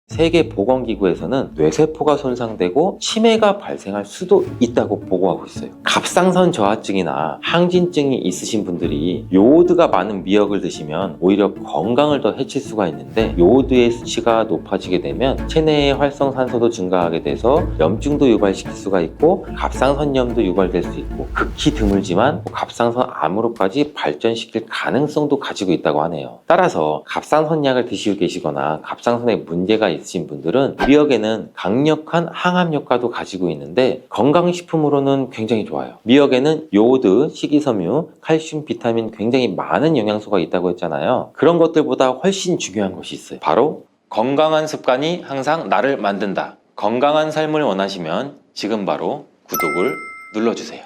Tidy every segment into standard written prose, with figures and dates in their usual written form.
세계보건기구에서는 뇌세포가 손상되고 치매가 발생할 수도 있다고 보고하고 있어요. 갑상선 저하증이나 항진증이 있으신 분들이 요오드가 많은 미역을 드시면 오히려 건강을 더 해칠 수가 있는데, 요오드의 수치가 높아지게 되면 체내의 활성산소도 증가하게 돼서 염증도 유발시킬 수가 있고 갑상선염도 유발될 수 있고 극히 드물지만 갑상선 암으로까지 발전시킬 가능성도 가지고 있다고 하네요. 따라서 갑상선약을 드시고 계시거나 갑상선에 문제가 있으신 분들은 미역에는 강력한 항암 효과도 가지고 있는데 건강식품으로는 굉장히 좋아요. 미역에는 요오드, 식이섬유, 칼슘, 비타민 굉장히 많은 영양소가 있다고 했잖아요. 그런 것들보다 훨씬 중요한 것이 있어요. 바로 건강한 습관이 항상 나를 만든다. 건강한 삶을 원하시면 지금 바로 구독을 눌러주세요.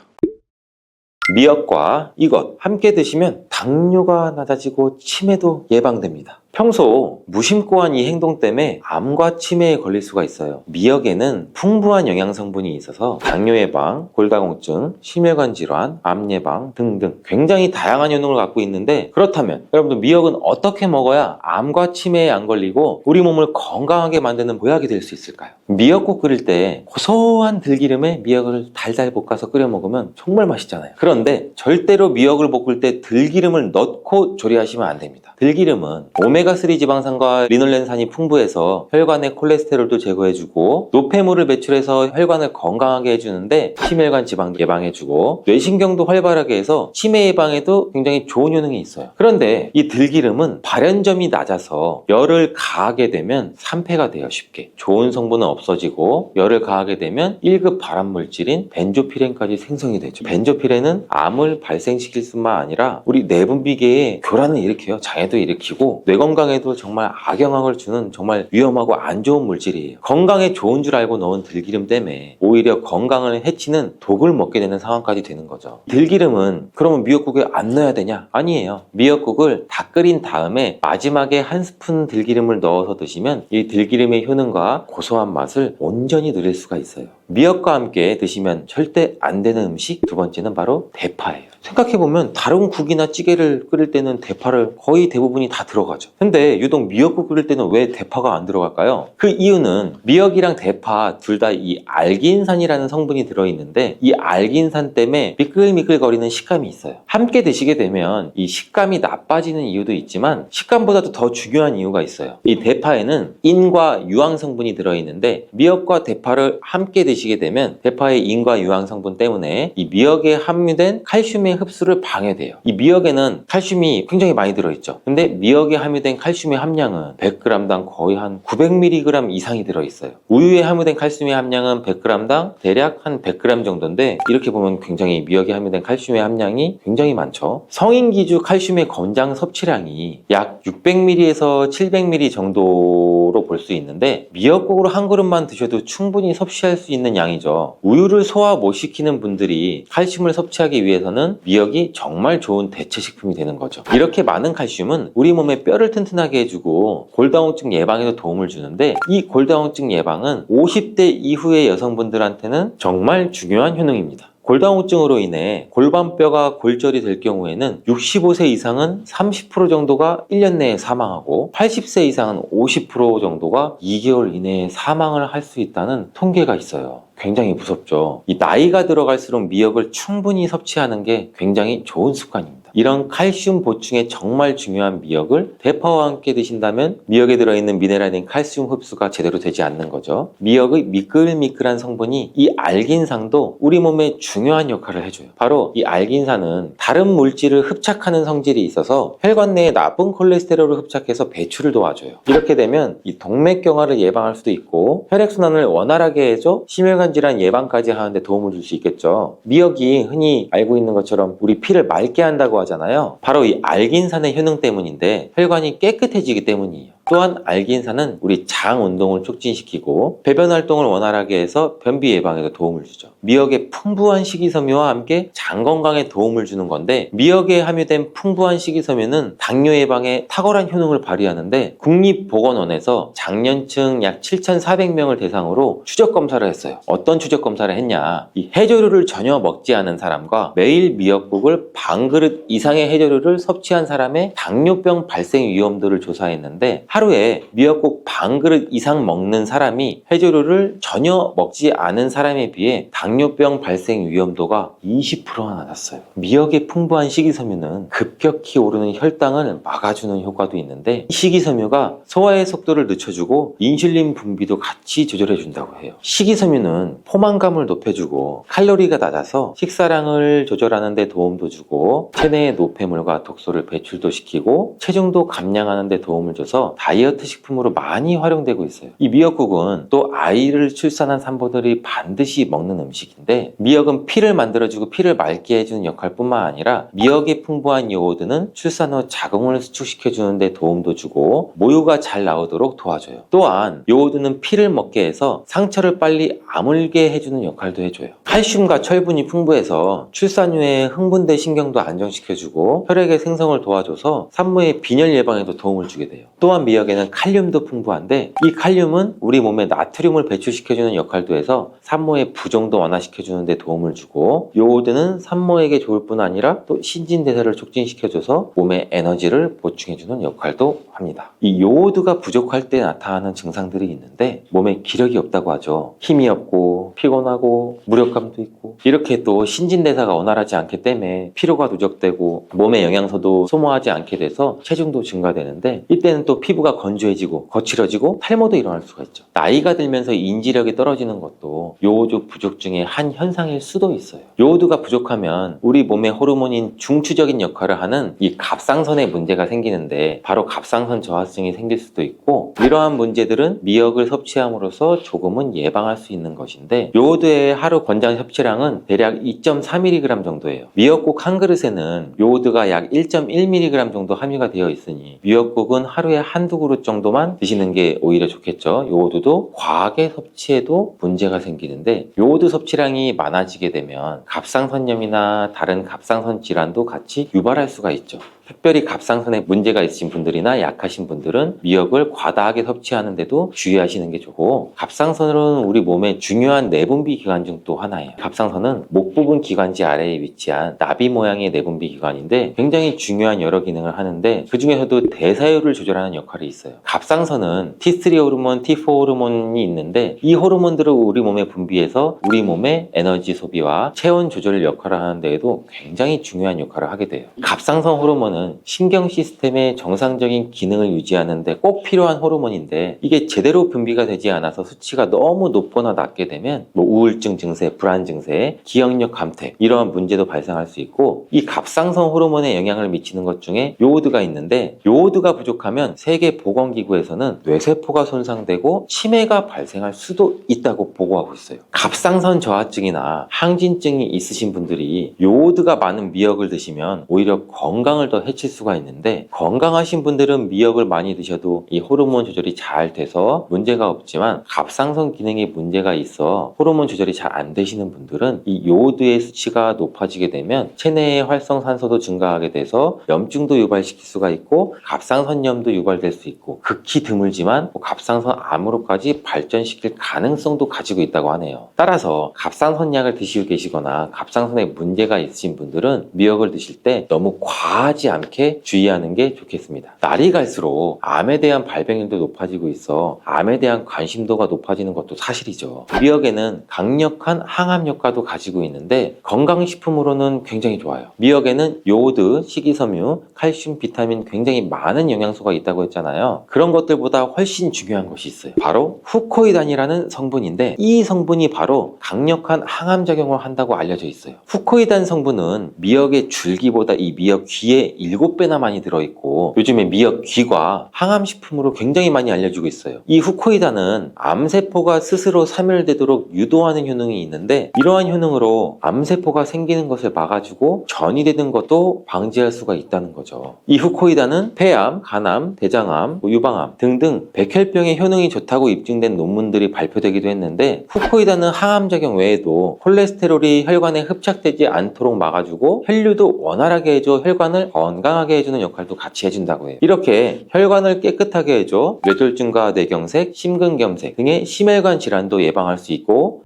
미역과 이것 함께 드시면 당뇨가 낮아지고 치매도 예방됩니다. 평소 무심코 한 이 행동 때문에 암과 치매에 걸릴 수가 있어요. 미역에는 풍부한 영양 성분이 있어서 당뇨 예방, 골다공증, 심혈관 질환, 암 예방 등등 굉장히 다양한 효능을 갖고 있는데, 그렇다면 여러분들 미역은 어떻게 먹어야 암과 치매에 안 걸리고 우리 몸을 건강하게 만드는 보약이 될 수 있을까요? 미역국 끓일 때 고소한 들기름에 미역을 달달 볶아서 끓여 먹으면 정말 맛있잖아요. 그런데 절대로 미역을 볶을 때 들기름을 넣고 조리하시면 안 됩니다. 들기름은 오메가3 지방산과 리놀렌산이 풍부해서 혈관의 콜레스테롤도 제거해주고 노폐물을 배출해서 혈관을 건강하게 해주는데 심혈관 지방 예방해주고 뇌신경도 활발하게 해서 치매 예방에도 굉장히 좋은 효능이 있어요. 그런데 이 들기름은 발연점이 낮아서 열을 가하게 되면 산패가 돼요. 쉽게 좋은 성분은 없어지고 열을 가하게 되면 1급 발암물질인 벤조피렌까지 생성이 되죠. 벤조피렌은 암을 발생시킬 뿐만 아니라 우리 내분비계에 교란을 일으켜요. 장애도 일으키고 뇌 건강에도 정말 악영향을 주는 정말 위험하고 안 좋은 물질이에요. 건강에 좋은 줄 알고 넣은 들기름 때문에 오히려 건강을 해치는 독을 먹게 되는 상황까지 되는 거죠. 들기름은 그러면 미역국에 안 넣어야 되냐? 아니에요. 미역국을 다 끓인 다음에 마지막에 한 스푼 들기름을 넣어서 드시면 이 들기름의 효능과 고소한 맛을 온전히 누릴 수가 있어요. 미역과 함께 드시면 절대 안 되는 음식 두 번째는 바로 대파예요. 생각해보면 다른 국이나 찌개를 끓일 때는 대파를 거의 대부분이 다 들어가죠. 근데 유독 미역국 끓일 때는 왜 대파가 안 들어갈까요? 그 이유는 미역이랑 대파 둘 다 이 알긴산이라는 성분이 들어있는데 이 알긴산 때문에 미끌미끌거리는 식감이 있어요. 함께 드시게 되면 이 식감이 나빠지는 이유도 있지만 식감보다도 더 중요한 이유가 있어요. 이 대파에는 인과 유황 성분이 들어있는데 미역과 대파를 함께 드시게 되면 대파의 인과 유황 성분 때문에 이 미역에 함유된 칼슘의 흡수를 방해돼요. 이 미역에는 칼슘이 굉장히 많이 들어있죠. 근데 미역에 함유된 칼슘의 함량은 100g당 거의 한 900mg 이상이 들어있어요. 우유에 함유된 칼슘의 함량은 100g당 대략 한 100g 정도인데 이렇게 보면 굉장히 미역에 함유된 칼슘의 함량이 굉장히 많죠. 성인 기준 칼슘의 권장 섭취량이 약 600ml에서 700ml 정도로 볼 수 있는데 미역국으로 한 그릇만 드셔도 충분히 섭취할 수 있는 양이죠. 우유를 소화 못 시키는 분들이 칼슘을 섭취하기 위해서는 미역이 정말 좋은 대체 식품이 되는 거죠. 이렇게 많은 칼슘은 우리 몸의 뼈를 튼튼하게 해주고 골다공증 예방에도 도움을 주는데 이 골다공증 예방은 50대 이후의 여성분들한테는 정말 중요한 효능입니다. 골다공증으로 인해 골반뼈가 골절이 될 경우에는 65세 이상은 30% 정도가 1년 내에 사망하고 80세 이상은 50% 정도가 2개월 이내에 사망을 할 수 있다는 통계가 있어요. 굉장히 무섭죠. 이 나이가 들어갈수록 미역을 충분히 섭취하는 게 굉장히 좋은 습관입니다. 이런 칼슘 보충에 정말 중요한 미역을 대파와 함께 드신다면 미역에 들어있는 미네랄인 칼슘 흡수가 제대로 되지 않는 거죠. 미역의 미끌미끌한 성분이 이 알긴산도 우리 몸에 중요한 역할을 해줘요. 바로 이 알긴산은 다른 물질을 흡착하는 성질이 있어서 혈관 내에 나쁜 콜레스테롤을 흡착해서 배출을 도와줘요. 이렇게 되면 이 동맥경화를 예방할 수도 있고 혈액순환을 원활하게 해줘 심혈관 질환 예방까지 하는데 도움을 줄 수 있겠죠. 미역이 흔히 알고 있는 것처럼 우리 피를 맑게 한다고 하잖아요. 바로 이 알긴산의 효능 때문인데 혈관이 깨끗해지기 때문이에요. 또한 알긴산은 우리 장 운동을 촉진시키고 배변 활동을 원활하게 해서 변비 예방에도 도움을 주죠. 미역의 풍부한 식이섬유와 함께 장 건강에 도움을 주는 건데 미역에 함유된 풍부한 식이섬유는 당뇨 예방에 탁월한 효능을 발휘하는데 국립보건원에서 장년층 약 7,400명을 대상으로 추적 검사를 했어요. 어떤 추적 검사를 했냐? 이 해조류를 전혀 먹지 않은 사람과 매일 미역국을 반 그릇 이상의 해조류를 섭취한 사람의 당뇨병 발생 위험도를 조사했는데 하루에 미역국 반 그릇 이상 먹는 사람이 해조류를 전혀 먹지 않은 사람에 비해 당뇨병 발생 위험도가 20%나 낮았어요. 미역의 풍부한 식이섬유는 급격히 오르는 혈당을 막아주는 효과도 있는데, 이 식이섬유가 소화의 속도를 늦춰주고 인슐린 분비도 같이 조절해준다고 해요. 식이섬유는 포만감을 높여주고 칼로리가 낮아서 식사량을 조절하는 데 도움도 주고 체내의 노폐물과 독소를 배출도 시키고 체중도 감량하는 데 도움을 줘서 다이어트 식품으로 많이 활용되고 있어요. 이 미역국은 또 아이를 출산한 산모들이 반드시 먹는 음식인데, 미역은 피를 만들어주고 피를 맑게 해주는 역할뿐만 아니라 미역의 풍부한 요오드는 출산 후 자궁을 수축시켜주는 데 도움도 주고 모유가 잘 나오도록 도와줘요. 또한 요오드는 피를 먹게 해서 상처를 빨리 아물게 해주는 역할도 해줘요. 칼슘과 철분이 풍부해서 출산 후에 흥분된 신경도 안정시켜주고 혈액의 생성을 도와줘서 산모의 빈혈 예방에도 도움을 주게 돼요. 또한 미역에는 칼륨도 풍부한데, 이 칼륨은 우리 몸에 나트륨을 배출시켜주는 역할도 해서 산모의 부종도 완화시켜주는 데 도움을 주고, 요오드는 산모에게 좋을 뿐 아니라 또 신진대사를 촉진시켜줘서 몸에 에너지를 보충해주는 역할도 합니다. 이 요오드가 부족할 때 나타나는 증상들이 있는데, 몸에 기력이 없다고 하죠. 힘이 없고 피곤하고 무력감도 있고, 이렇게 또 신진대사가 원활하지 않기 때문에 피로가 누적되고 몸의 영양소도 소모하지 않게 돼서 체중도 증가되는데, 이때는 또 피부가 건조해지고 거칠어지고 탈모도 일어날 수가 있죠. 나이가 들면서 인지력이 떨어지는 것도 요오드 부족 중에 한 현상일 수도 있어요. 요오드가 부족하면 우리 몸의 호르몬인 중추적인 역할을 하는 이 갑상선에 문제가 생기는데, 바로 갑상선 저하증이 생길 수도 있고, 이러한 문제들은 미역을 섭취함으로써 조금은 예방할 수 있는 것인데, 요오드의 하루 권장 섭취량은 대략 2.4mg 정도예요. 미역국 한 그릇에는 요오드가 약 1.1mg 정도 함유가 되어 있으니 미역국은 하루에 한두 그릇 정도만 드시는 게 오히려 좋겠죠. 요오드도 과하게 섭취해도 문제가 생기는데, 요오드 섭취량이 많아지게 되면 갑상선염이나 다른 갑상선 질환도 같이 유발할 수가 있죠. 특별히 갑상선에 문제가 있으신 분들이나 약하신 분들은 미역을 과다하게 섭취하는데도 주의하시는 게 좋고, 갑상선은 우리 몸의 중요한 내분비 기관 중 또 하나예요. 갑상선은 목 부분 기관지 아래에 위치한 나비 모양의 내분비 기관인데 굉장히 중요한 여러 기능을 하는데, 그 중에서도 대사율을 조절하는 역할이 있어요. 갑상선은 T3 호르몬, T4 호르몬이 있는데, 이 호르몬들을 우리 몸에 분비해서 우리 몸의 에너지 소비와 체온 조절 역할을 하는 데에도 굉장히 중요한 역할을 하게 돼요. 갑상선 호르몬은 신경 시스템의 정상적인 기능을 유지하는 데 꼭 필요한 호르몬인데, 이게 제대로 분비가 되지 않아서 수치가 너무 높거나 낮게 되면 우울증 증세, 불안 증세, 기억력 감퇴, 이러한 문제도 발생할 수 있고, 이 갑상선 호르몬에 영향을 미치는 것 중에 요오드가 있는데, 요오드가 부족하면 세계보건기구에서는 뇌세포가 손상되고 치매가 발생할 수도 있다고 보고하고 있어요. 갑상선 저하증이나 항진증이 있으신 분들이 요오드가 많은 미역을 드시면 오히려 건강을 더 해칠 수가 있는데, 건강하신 분들은 미역을 많이 드셔도 이 호르몬 조절이 잘 돼서 문제가 없지만, 갑상선 기능에 문제가 있어 호르몬 조절이 잘 안 되시는 분들은 이 요오드의 수치가 높아지게 되면 체내의 활성산소도 증가하게 돼서 염증도 유발시킬 수가 있고 갑상선염도 유발될 수 있고, 극히 드물지만 갑상선 암으로까지 발전시킬 가능성도 가지고 있다고 하네요. 따라서 갑상선약을 드시고 계시거나 갑상선에 문제가 있으신 분들은 미역을 드실 때 너무 과하지 않게 주의하는 게 좋겠습니다. 날이 갈수록 암에 대한 발병률도 높아지고 있어 암에 대한 관심도가 높아지는 것도 사실이죠. 미역에는 강력한 항암 효과도 가지고 있는데 건강식품으로는 굉장히 좋아요. 미역에는 요오드, 식이섬유, 칼슘, 비타민 굉장히 많은 영양소가 있다고 했잖아요. 그런 것들보다 훨씬 중요한 것이 있어요. 바로 후코이단이라는 성분인데, 이 성분이 바로 강력한 항암 작용을 한다고 알려져 있어요. 후코이단 성분은 미역의 줄기보다 이 미역 귀에 7배나 많이 들어있고, 요즘에 미역 귀가 항암식품으로 굉장히 많이 알려지고 있어요. 이 후코이단은 암세포가 스스로 사멸되도록 유도하는 효능이 있는데, 이러한 효능으로 암세포가 생기는 것을 막아주고 전이 되는 것도 방지할 수가 있다는 거죠. 이 후코이단은 폐암, 간암, 대장암, 유방암 등등 백혈병에 효능이 좋다고 입증된 논문들이 발표되기도 했는데, 후코이단은 항암작용 외에도 콜레스테롤이 혈관에 흡착되지 않도록 막아주고 혈류도 원활하게 해줘 혈관을 건강하게 해주는 역할도 같이 해준다고 해요. 이렇게 혈관을 깨끗하게 해줘 뇌졸중과 뇌경색, 심근경색 등의 심혈관 질환도 예방할 수 있고,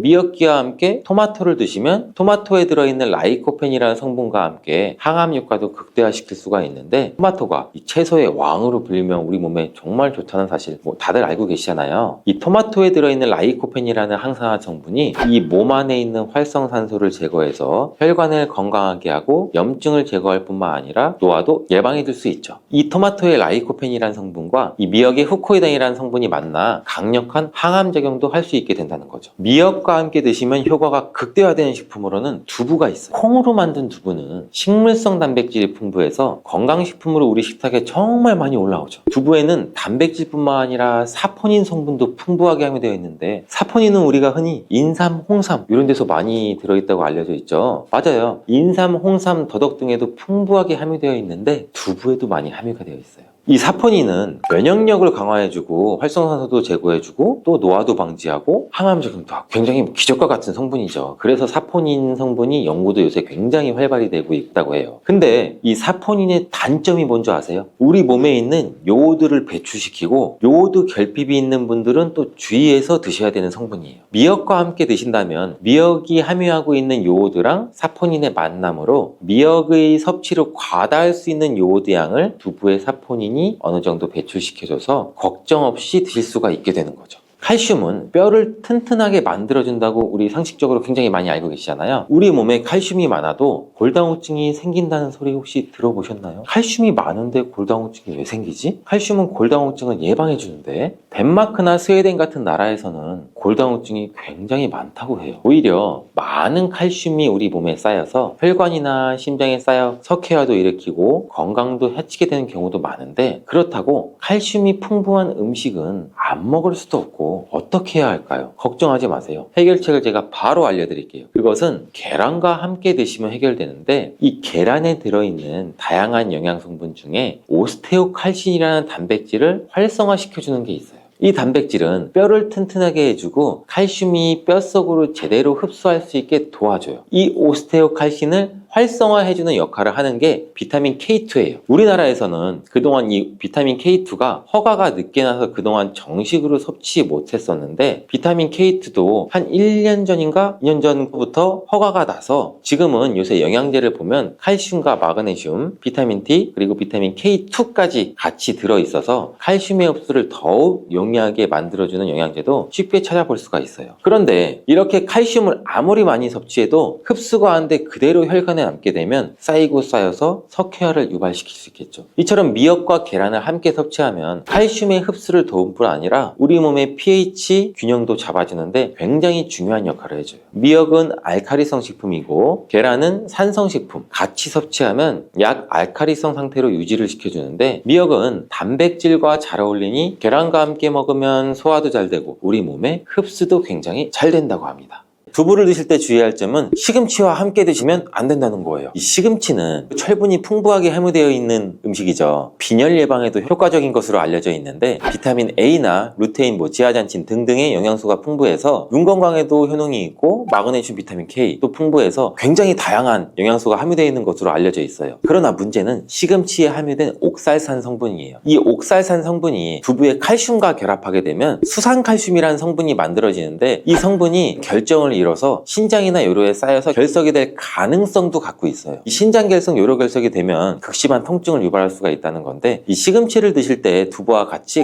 미역기와 함께 토마토를 드시면 토마토에 들어있는 라이코펜이라는 성분과 함께 항암 효과도 극대화시킬 수가 있는데, 토마토가 이 채소의 왕으로 불리면 우리 몸에 정말 좋다는 사실 다들 알고 계시잖아요. 이 토마토에 들어있는 라이코펜이라는 항산화 성분이 이 몸 안에 있는 활성산소를 제거해서 혈관을 건강하게 하고 염증을 제거할 뿐만 아니라 노화도 예방해 줄 수 있죠. 이 토마토의 라이코펜이라는 성분과 이 미역의 후코이단이라는 성분이 만나 강력한 항암 작용도 할 수 있게 된다는 거죠. 미역과 함께 드시면 효과가 극대화되는 식품으로는 두부가 있어요. 콩으로 만든 두부는 식물성 단백질이 풍부해서 건강식품으로 우리 식탁에 정말 많이 올라오죠. 두부에는 단백질뿐만 아니라 사포닌 성분도 풍부하게 함유되어 있는데, 사포닌은 우리가 흔히 인삼, 홍삼 이런 데서 많이 들어있다고 알려져 있죠. 맞아요. 인삼, 홍삼, 더덕 등에도 풍부하게 함유되어 있는데 두부에도 많이 함유가 되어 있어요. 이 사포닌은 면역력을 강화해주고 활성산소도 제거해주고 또 노화도 방지하고 항암 작용도 하고 굉장히 기적과 같은 성분이죠. 그래서 사포닌 성분이 연구도 요새 굉장히 활발히 되고 있다고 해요. 근데 이 사포닌의 단점이 뭔지 아세요? 우리 몸에 있는 요오드를 배출시키고 요오드 결핍이 있는 분들은 또 주의해서 드셔야 되는 성분이에요. 미역과 함께 드신다면 미역이 함유하고 있는 요오드랑 사포닌의 만남으로 미역의 섭취를 과다할 수 있는 요오드 양을 두부의 사포닌이 어느 정도 배출시켜줘서 걱정 없이 드실 수가 있게 되는 거죠. 칼슘은 뼈를 튼튼하게 만들어준다고 우리 상식적으로 굉장히 많이 알고 계시잖아요. 우리 몸에 칼슘이 많아도 골다공증이 생긴다는 소리 혹시 들어보셨나요? 칼슘이 많은데 골다공증이 왜 생기지? 칼슘은 골다공증을 예방해주는데, 덴마크나 스웨덴 같은 나라에서는 골다공증이 굉장히 많다고 해요. 오히려 많은 칼슘이 우리 몸에 쌓여서 혈관이나 심장에 쌓여 석회화도 일으키고 건강도 해치게 되는 경우도 많은데, 그렇다고 칼슘이 풍부한 음식은 안 먹을 수도 없고 어떻게 해야 할까요? 걱정하지 마세요. 해결책을 제가 바로 알려드릴게요. 그것은 계란과 함께 드시면 해결되는데, 이 계란에 들어있는 다양한 영양성분 중에 오스테오칼신이라는 단백질을 활성화시켜주는 게 있어요. 이 단백질은 뼈를 튼튼하게 해주고 칼슘이 뼛속으로 제대로 흡수할 수 있게 도와줘요. 이 오스테오칼신을 활성화해주는 역할을 하는 게 비타민 K2예요. 우리나라에서는 그동안 이 비타민 K2가 허가가 늦게 나서 그동안 정식으로 섭취 못했었는데, 비타민 K2도 한 1년 전인가 2년 전부터 허가가 나서 지금은 요새 영양제를 보면 칼슘과 마그네슘, 비타민 D 그리고 비타민 K2까지 같이 들어있어서 칼슘의 흡수를 더욱 용이하게 만들어주는 영양제도 쉽게 찾아볼 수가 있어요. 그런데 이렇게 칼슘을 아무리 많이 섭취해도 흡수가 안 돼 그대로 혈관에 남게 되면 쌓이고 쌓여서 석회화를 유발시킬 수 있겠죠. 이처럼 미역과 계란을 함께 섭취하면 칼슘의 흡수를 도울 뿐 아니라 우리 몸의 pH 균형도 잡아주는데 굉장히 중요한 역할을 해줘요. 미역은 알칼리성 식품이고 계란은 산성 식품, 같이 섭취하면 약 알칼리성 상태로 유지를 시켜주는데, 미역은 단백질과 잘 어울리니 계란과 함께 먹으면 소화도 잘 되고 우리 몸의 흡수도 굉장히 잘 된다고 합니다. 두부를 드실 때 주의할 점은 시금치와 함께 드시면 안 된다는 거예요. 이 시금치는 철분이 풍부하게 함유되어 있는 음식이죠. 빈혈 예방에도 효과적인 것으로 알려져 있는데, 비타민 A나 루테인, 지아잔틴 등등의 영양소가 풍부해서 눈 건강에도 효능이 있고, 마그네슘, 비타민 K 또 풍부해서 굉장히 다양한 영양소가 함유되어 있는 것으로 알려져 있어요. 그러나 문제는 시금치에 함유된 옥살산 성분이에요. 이 옥살산 성분이 두부의 칼슘과 결합하게 되면 수산칼슘이라는 성분이 만들어지는데, 이 성분이 결정을 이뤄서 신장이나 요로에 쌓여서 결석이 될 가능성도 갖고 있어요. 이 신장결석, 요로결석이 되면 극심한 통증을 유발할 수가 있다는 건데, 이 시금치를 드실 때 두부와 같이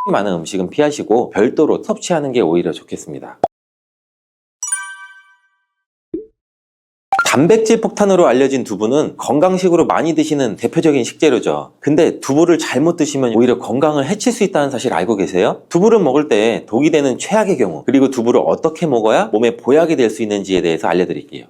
많은 음식은 피하시고 별도로 섭취하는 게 오히려 좋겠습니다. 단백질 폭탄으로 알려진 두부는 건강식으로 많이 드시는 대표적인 식재료죠. 근데 두부를 잘못 드시면 오히려 건강을 해칠 수 있다는 사실 알고 계세요? 두부를 먹을 때 독이 되는 최악의 경우, 그리고 두부를 어떻게 먹어야 몸에 보약이 될 수 있는지에 대해서 알려드릴게요.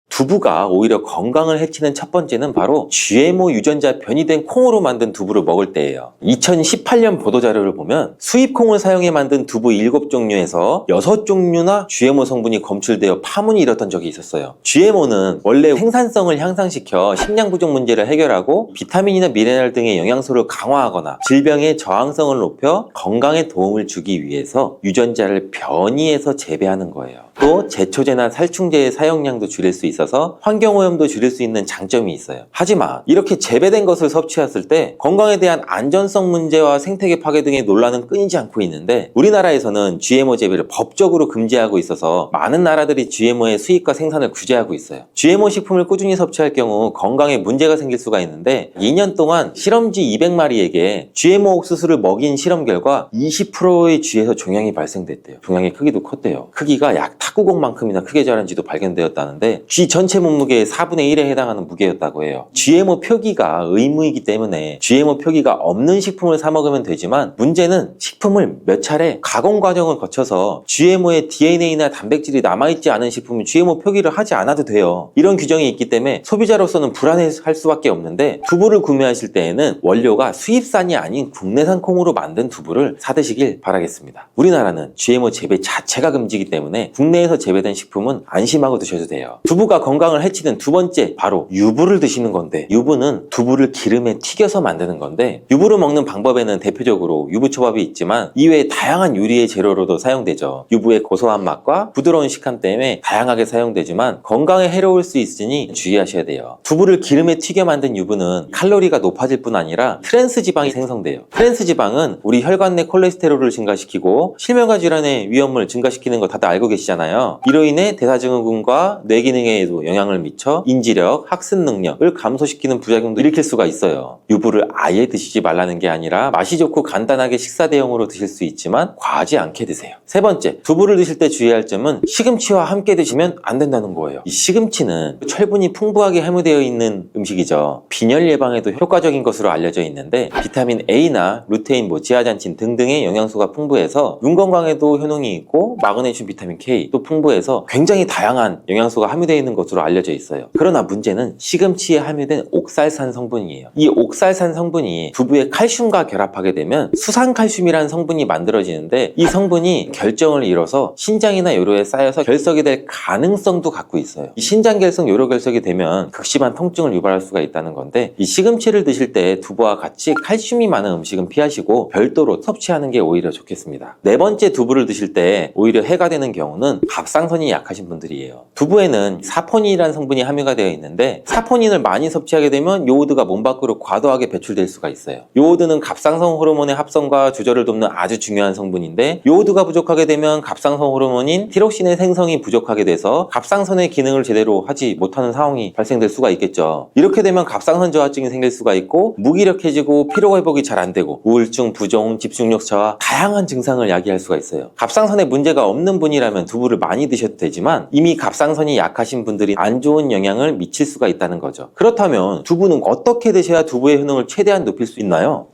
두부가 오히려 건강을 해치는 첫 번째는 바로 GMO 유전자 변이된 콩으로 만든 두부를 먹을 때예요. 2018년 보도자료를 보면 수입콩을 사용해 만든 두부 7종류에서 6종류나 GMO 성분이 검출되어 파문이 일었던 적이 있었어요. GMO는 원래 생산성을 향상시켜 식량 부족 문제를 해결하고 비타민이나 미네랄 등의 영양소를 강화하거나 질병의 저항성을 높여 건강에 도움을 주기 위해서 유전자를 변이해서 재배하는 거예요. 또 제초제나 살충제의 사용량도 줄일 수 있어요. 있어서 환경오염도 줄일 수 있는 장점이 있어요. 하지만 이렇게 재배된 것을 섭취했을 때 건강에 대한 안전성 문제와 생태계 파괴 등의 논란은 끊이지 않고 있는데, 우리나라에서는 GMO 재배를 법적으로 금지하고 있어서 많은 나라들이 GMO의 수입과 생산을 규제하고 있어요. GMO 식품을 꾸준히 섭취할 경우 건강에 문제가 생길 수가 있는데, 2년 동안 실험쥐 200마리에게 GMO 옥수수를 먹인 실험 결과 20%의 쥐에서 종양이 발생됐대요. 종양의 크기도 컸대요. 크기가 약 탁구공만큼이나 크게 자란 쥐도 발견되었다는데, 쥐 전체 몸무게의 4분의 1에 해당하는 무게였다고 해요. GMO 표기가 의무이기 때문에 GMO 표기가 없는 식품을 사 먹으면 되지만, 문제는 식품을 몇 차례 가공 과정을 거쳐서 GMO의 DNA나 단백질이 남아있지 않은 식품은 GMO 표기를 하지 않아도 돼요. 이런 규정이 있기 때문에 소비자로서는 불안해할 수밖에 없는데, 두부를 구매하실 때에는 원료가 수입산이 아닌 국내산 콩으로 만든 두부를 사드시길 바라겠습니다. 우리나라는 GMO 재배 자체가 금지이기 때문에 국내에서 재배된 식품은 안심하고 드셔도 돼요. 두부가 건강을 해치는 두 번째, 바로 유부를 드시는 건데, 유부는 두부를 기름에 튀겨서 만드는 건데, 유부를 먹는 방법에는 대표적으로 유부초밥이 있지만 이외에 다양한 요리의 재료로도 사용되죠. 유부의 고소한 맛과 부드러운 식감 때문에 다양하게 사용되지만 건강에 해로울 수 있으니 주의하셔야 돼요. 두부를 기름에 튀겨 만든 유부는 칼로리가 높아질 뿐 아니라 트랜스 지방이 생성돼요. 트랜스 지방은 우리 혈관 내 콜레스테롤을 증가시키고 실명과 질환의 위험을 증가시키는 거 다들 알고 계시잖아요. 이로 인해 대사증후군과 뇌 기능에도 영향을 미쳐 인지력, 학습 능력을 감소시키는 부작용도 일으킬 수가 있어요. 유부를 아예 드시지 말라는 게 아니라 맛이 좋고 간단하게 식사 대용으로 드실 수 있지만 과하지 않게 드세요. 세 번째, 두부를 드실 때 주의할 점은 시금치와 함께 드시면 안 된다는 거예요. 이 시금치는 철분이 풍부하게 함유되어 있는 음식이죠. 빈혈 예방에도 효과적인 것으로 알려져 있는데, 비타민 A나 루테인, 지아잔틴 등등의 영양소가 풍부해서 눈 건강에도 효능이 있고, 마그네슘, 비타민 K 또 풍부해서 굉장히 다양한 영양소가 함유되어 있는 것으로 알려져 있어요. 그러나 문제는 시금치에 함유된 옥살산 성분이에요. 이 옥살산 성분이 두부의 칼슘과 결합하게 되면 수산칼슘이라는 성분이 만들어지는데, 이 성분이 결정을 잃어서 신장이나 요로에 쌓여서 결석이 될 가능성도 갖고 있어요. 이 신장 결석, 요로 결석이 되면 극심한 통증을 유발할 수가 있다는 건데, 이 시금치를 드실 때 두부와 같이 칼슘이 많은 음식은 피하시고 별도로 섭취하는 게 오히려 좋겠습니다. 네 번째, 두부를 드실 때 오히려 해가 되는 경우는 갑상선이 약하신 분들이에요. 두부에는 사포닌이라는 성분이 함유가 되어 있는데, 사포닌을 많이 섭취하게 되면 요오드가 몸 밖으로 과도하게 배출될 수가 있어요. 요오드는 갑상선 호르몬의 합성과 조절을 돕는 아주 중요한 성분인데, 요오드가 부족하게 되면 갑상선 호르몬인 티록신의 생성이 부족하게 돼서 갑상선의 기능을 제대로 하지 못하는 상황이 발생될 수가 있겠죠. 이렇게 되면 갑상선 저하증이 생길 수가 있고, 무기력해지고 피로 회복이 잘 안 되고 우울증, 부종, 집중력 저하, 다양한 증상을 야기할 수가 있어요. 갑상선에 문제가 없는 분이라면 두부를 많이 드셔도 되지만, 이미 갑상선이 약하신 분들이 안 좋은 영향을 미칠 수가 있다는 거죠. 그렇다면 두부는 어떻게 드셔야 두부의 효능을 최대한 높일 수 있나요?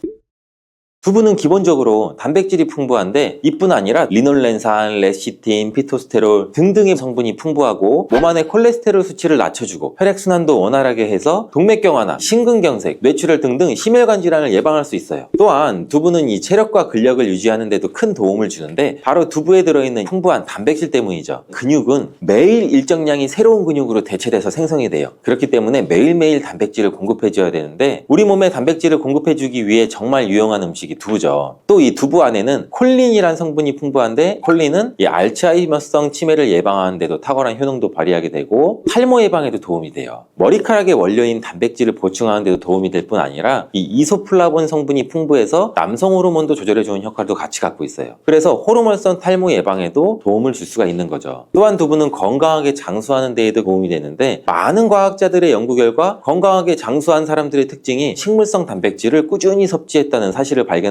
두부는 기본적으로 단백질이 풍부한데, 이뿐 아니라 리놀렌산, 레시틴, 피토스테롤 등등의 성분이 풍부하고, 몸 안의 콜레스테롤 수치를 낮춰주고 혈액순환도 원활하게 해서 동맥경화나 심근경색, 뇌출혈 등등 심혈관 질환을 예방할 수 있어요. 또한 두부는 이 체력과 근력을 유지하는 데도 큰 도움을 주는데, 바로 두부에 들어있는 풍부한 단백질 때문이죠. 근육은 매일 일정량이 새로운 근육으로 대체돼서 생성이 돼요. 그렇기 때문에 매일매일 단백질을 공급해줘야 되는데, 우리 몸에 단백질을 공급해주기 위해 정말 유용한 음식이 두부죠. 또 이 두부 안에는 콜린이라는 성분이 풍부한데, 콜린은 이 알츠하이머성 치매를 예방하는 데도 탁월한 효능도 발휘하게 되고, 탈모 예방에도 도움이 돼요. 머리카락의 원료인 단백질을 보충하는 데도 도움이 될 뿐 아니라, 이 이소플라본 성분이 풍부해서 남성 호르몬도 조절해주는 역할도 같이 갖고 있어요. 그래서 호르몬성 탈모 예방에도 도움을 줄 수가 있는 거죠. 또한 두부는 건강하게 장수하는 데에도 도움이 되는데, 많은 과학자들의 연구 결과 건강하게 장수한 사람들의 특징이 식물성 단백질을 꾸준히 섭취했다는 사실을 발견했고,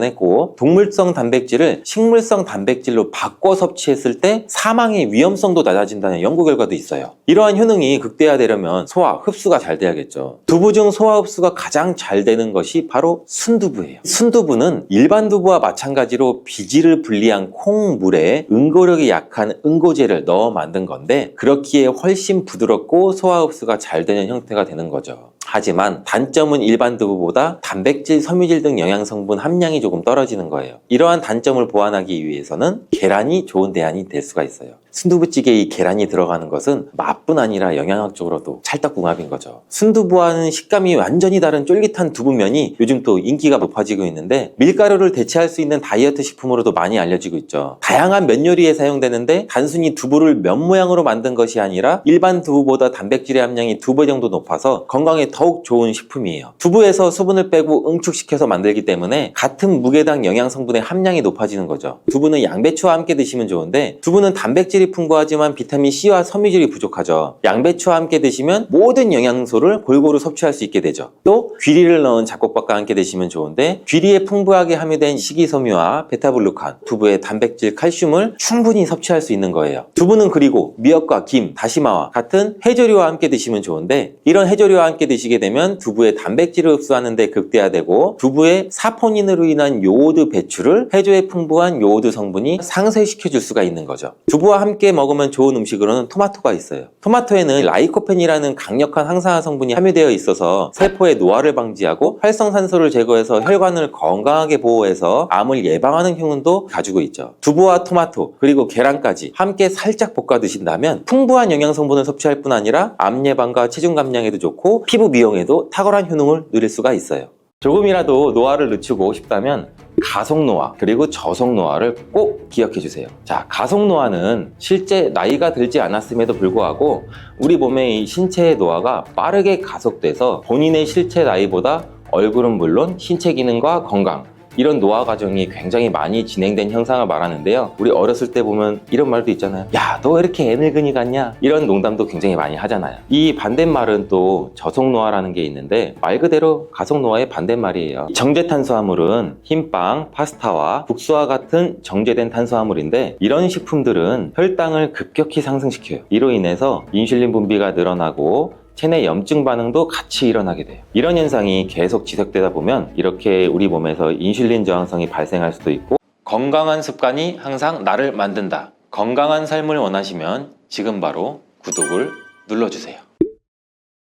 동물성 단백질을 식물성 단백질로 바꿔 섭취했을 때 사망의 위험성도 낮아진다는 연구 결과도 있어요. 이러한 효능이 극대화되려면 소화, 흡수가 잘 돼야겠죠. 두부 중 소화 흡수가 가장 잘 되는 것이 바로 순두부예요. 순두부는 일반 두부와 마찬가지로 비질을 분리한 콩물에 응고력이 약한 응고제를 넣어 만든 건데, 그렇기에 훨씬 부드럽고 소화 흡수가 잘 되는 형태가 되는 거죠. 하지만 단점은 일반 두부보다 단백질, 섬유질 등 영양성분 함량이 조금 떨어지는 거예요. 이러한 단점을 보완하기 위해서는 계란이 좋은 대안이 될 수가 있어요. 순두부찌개에 이 계란이 들어가는 것은 맛뿐 아니라 영양학적으로도 찰떡궁합인 거죠. 순두부와는 식감이 완전히 다른 쫄깃한 두부면이 요즘 또 인기가 높아지고 있는데 밀가루를 대체할 수 있는 다이어트 식품으로도 많이 알려지고 있죠. 다양한 면 요리에 사용되는데 단순히 두부를 면 모양으로 만든 것이 아니라 일반 두부보다 단백질의 함량이 2배 정도 높아서 건강에 더욱 좋은 식품이에요. 두부에서 수분을 빼고 응축시켜서 만들기 때문에 같은 무게당 영양 성분의 함량이 높아지는 거죠. 두부는 양배추와 함께 드시면 좋은데 두부는 단백질이 풍부하지만 비타민 C와 섬유질이 부족하죠. 양배추와 함께 드시면 모든 영양소를 골고루 섭취할 수 있게 되죠. 또 귀리를 넣은 잡곡밥과 함께 드시면 좋은데 귀리에 풍부하게 함유된 식이섬유와 베타블루칸, 두부의 단백질, 칼슘을 충분히 섭취할 수 있는 거예요. 두부는 그리고 미역과 김, 다시마와 같은 해조류와 함께 드시면 좋은데 이런 해조류와 함께 드시게 되면 두부의 단백질을 흡수하는 데 극대화되고 두부의 사포닌으로 인한 요오드 배출을 해조에 풍부한 요오드 성분이 상쇄시켜 줄 수가 있는 거죠. 두부와 함께 먹으면 좋은 음식으로는 토마토가 있어요. 토마토에는 라이코펜이라는 강력한 항산화 성분이 함유되어 있어서 세포의 노화를 방지하고 활성산소를 제거해서 혈관을 건강하게 보호해서 암을 예방하는 효능도 가지고 있죠. 두부와 토마토 그리고 계란까지 함께 살짝 볶아 드신다면 풍부한 영양 성분을 섭취할 뿐 아니라 암 예방과 체중 감량에도 좋고 피부 미용에도 탁월한 효능을 누릴 수가 있어요. 조금이라도 노화를 늦추고 싶다면 가속노화 그리고 저속노화를 꼭 기억해 주세요. 자, 가속노화는 실제 나이가 들지 않았음에도 불구하고 우리 몸의 이 신체의 노화가 빠르게 가속돼서 본인의 실제 나이보다 얼굴은 물론 신체 기능과 건강 이런 노화 과정이 굉장히 많이 진행된 현상을 말하는데요. 우리 어렸을 때 보면 이런 말도 있잖아요. 야, 너 왜 이렇게 애늙은이 같냐? 이런 농담도 굉장히 많이 하잖아요. 이 반대말은 또 저속노화라는 게 있는데 말 그대로 가속노화의 반대말이에요. 정제탄수화물은 흰빵, 파스타와 국수와 같은 정제된 탄수화물인데 이런 식품들은 혈당을 급격히 상승시켜요. 이로 인해서 인슐린 분비가 늘어나고 체내 염증 반응도 같이 일어나게 돼요. 이런 현상이 계속 지속되다 보면 이렇게 우리 몸에서 인슐린 저항성이 발생할 수도 있고 건강한 습관이 항상 나를 만든다. 건강한 삶을 원하시면 지금 바로 구독을 눌러주세요.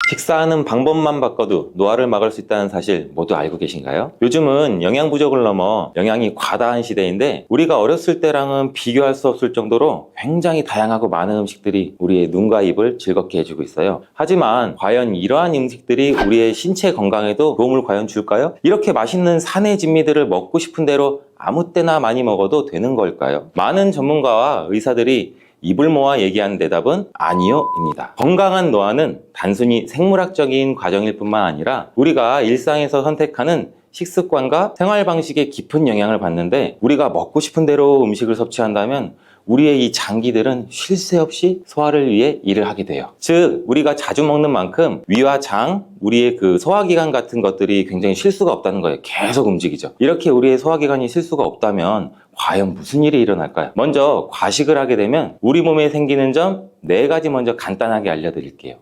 식사하는 방법만 바꿔도 노화를 막을 수 있다는 사실 모두 알고 계신가요? 요즘은 영양 부족을 넘어 영양이 과다한 시대인데 우리가 어렸을 때랑은 비교할 수 없을 정도로 굉장히 다양하고 많은 음식들이 우리의 눈과 입을 즐겁게 해주고 있어요. 하지만 과연 이러한 음식들이 우리의 신체 건강에도 도움을 과연 줄까요? 이렇게 맛있는 산의 진미들을 먹고 싶은 대로 아무 때나 많이 먹어도 되는 걸까요? 많은 전문가와 의사들이 입을 모아 얘기하는 대답은 아니요입니다. 건강한 노화는 단순히 생물학적인 과정일 뿐만 아니라 우리가 일상에서 선택하는 식습관과 생활 방식에 깊은 영향을 받는데 우리가 먹고 싶은 대로 음식을 섭취한다면 우리의 이 장기들은 쉴 새 없이 소화를 위해 일을 하게 돼요. 즉 우리가 자주 먹는 만큼 위와 장, 우리의 그 소화기관 같은 것들이 굉장히 쉴 수가 없다는 거예요. 계속 움직이죠. 이렇게 우리의 소화기관이 쉴 수가 없다면 과연 무슨 일이 일어날까요? 먼저 과식을 하게 되면 우리 몸에 생기는 점 4가지 먼저 간단하게 알려드릴게요.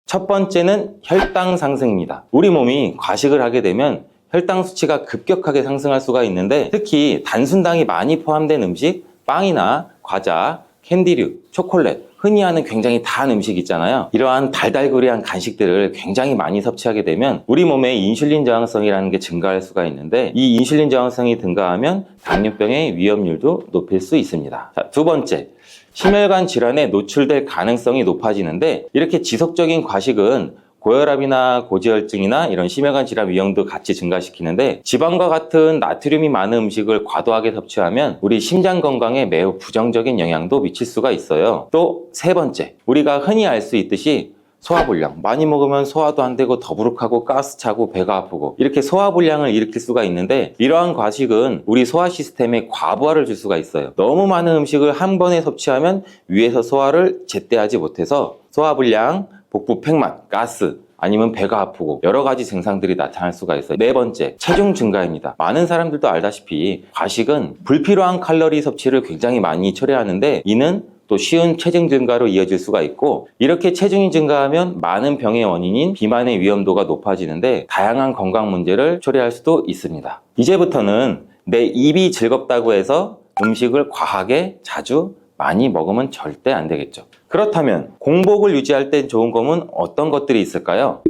첫 번째는 혈당 상승입니다. 우리 몸이 과식을 하게 되면 혈당 수치가 급격하게 상승할 수가 있는데 특히 단순당이 많이 포함된 음식, 빵이나 과자, 캔디류, 초콜릿, 흔히 하는 굉장히 단 음식 있잖아요. 이러한 달달구리한 간식들을 굉장히 많이 섭취하게 되면 우리 몸의 인슐린 저항성이라는 게 증가할 수가 있는데 이 인슐린 저항성이 증가하면 당뇨병의 위험률도 높일 수 있습니다. 자, 두 번째, 심혈관 질환에 노출될 가능성이 높아지는데 이렇게 지속적인 과식은 고혈압이나 고지혈증이나 이런 심혈관 질환 위험도 같이 증가시키는데 지방과 같은 나트륨이 많은 음식을 과도하게 섭취하면 우리 심장 건강에 매우 부정적인 영향도 미칠 수가 있어요. 또 세 번째, 우리가 흔히 알 수 있듯이 소화불량, 많이 먹으면 소화도 안 되고 더부룩하고 가스 차고 배가 아프고 이렇게 소화불량을 일으킬 수가 있는데 이러한 과식은 우리 소화 시스템에 과부하를 줄 수가 있어요. 너무 많은 음식을 한 번에 섭취하면 위에서 소화를 제때 하지 못해서 소화불량, 복부 팽만, 가스, 아니면 배가 아프고 여러 가지 증상들이 나타날 수가 있어요. 네 번째, 체중 증가입니다. 많은 사람들도 알다시피 과식은 불필요한 칼로리 섭취를 굉장히 많이 초래하는데 이는 또 쉬운 체중 증가로 이어질 수가 있고 이렇게 체중이 증가하면 많은 병의 원인인 비만의 위험도가 높아지는데 다양한 건강 문제를 초래할 수도 있습니다. 이제부터는 내 입이 즐겁다고 해서 음식을 과하게 자주 많이 먹으면 절대 안 되겠죠. 그렇다면 공복을 유지할 땐 좋은 검은 어떤 것들이 있을까요?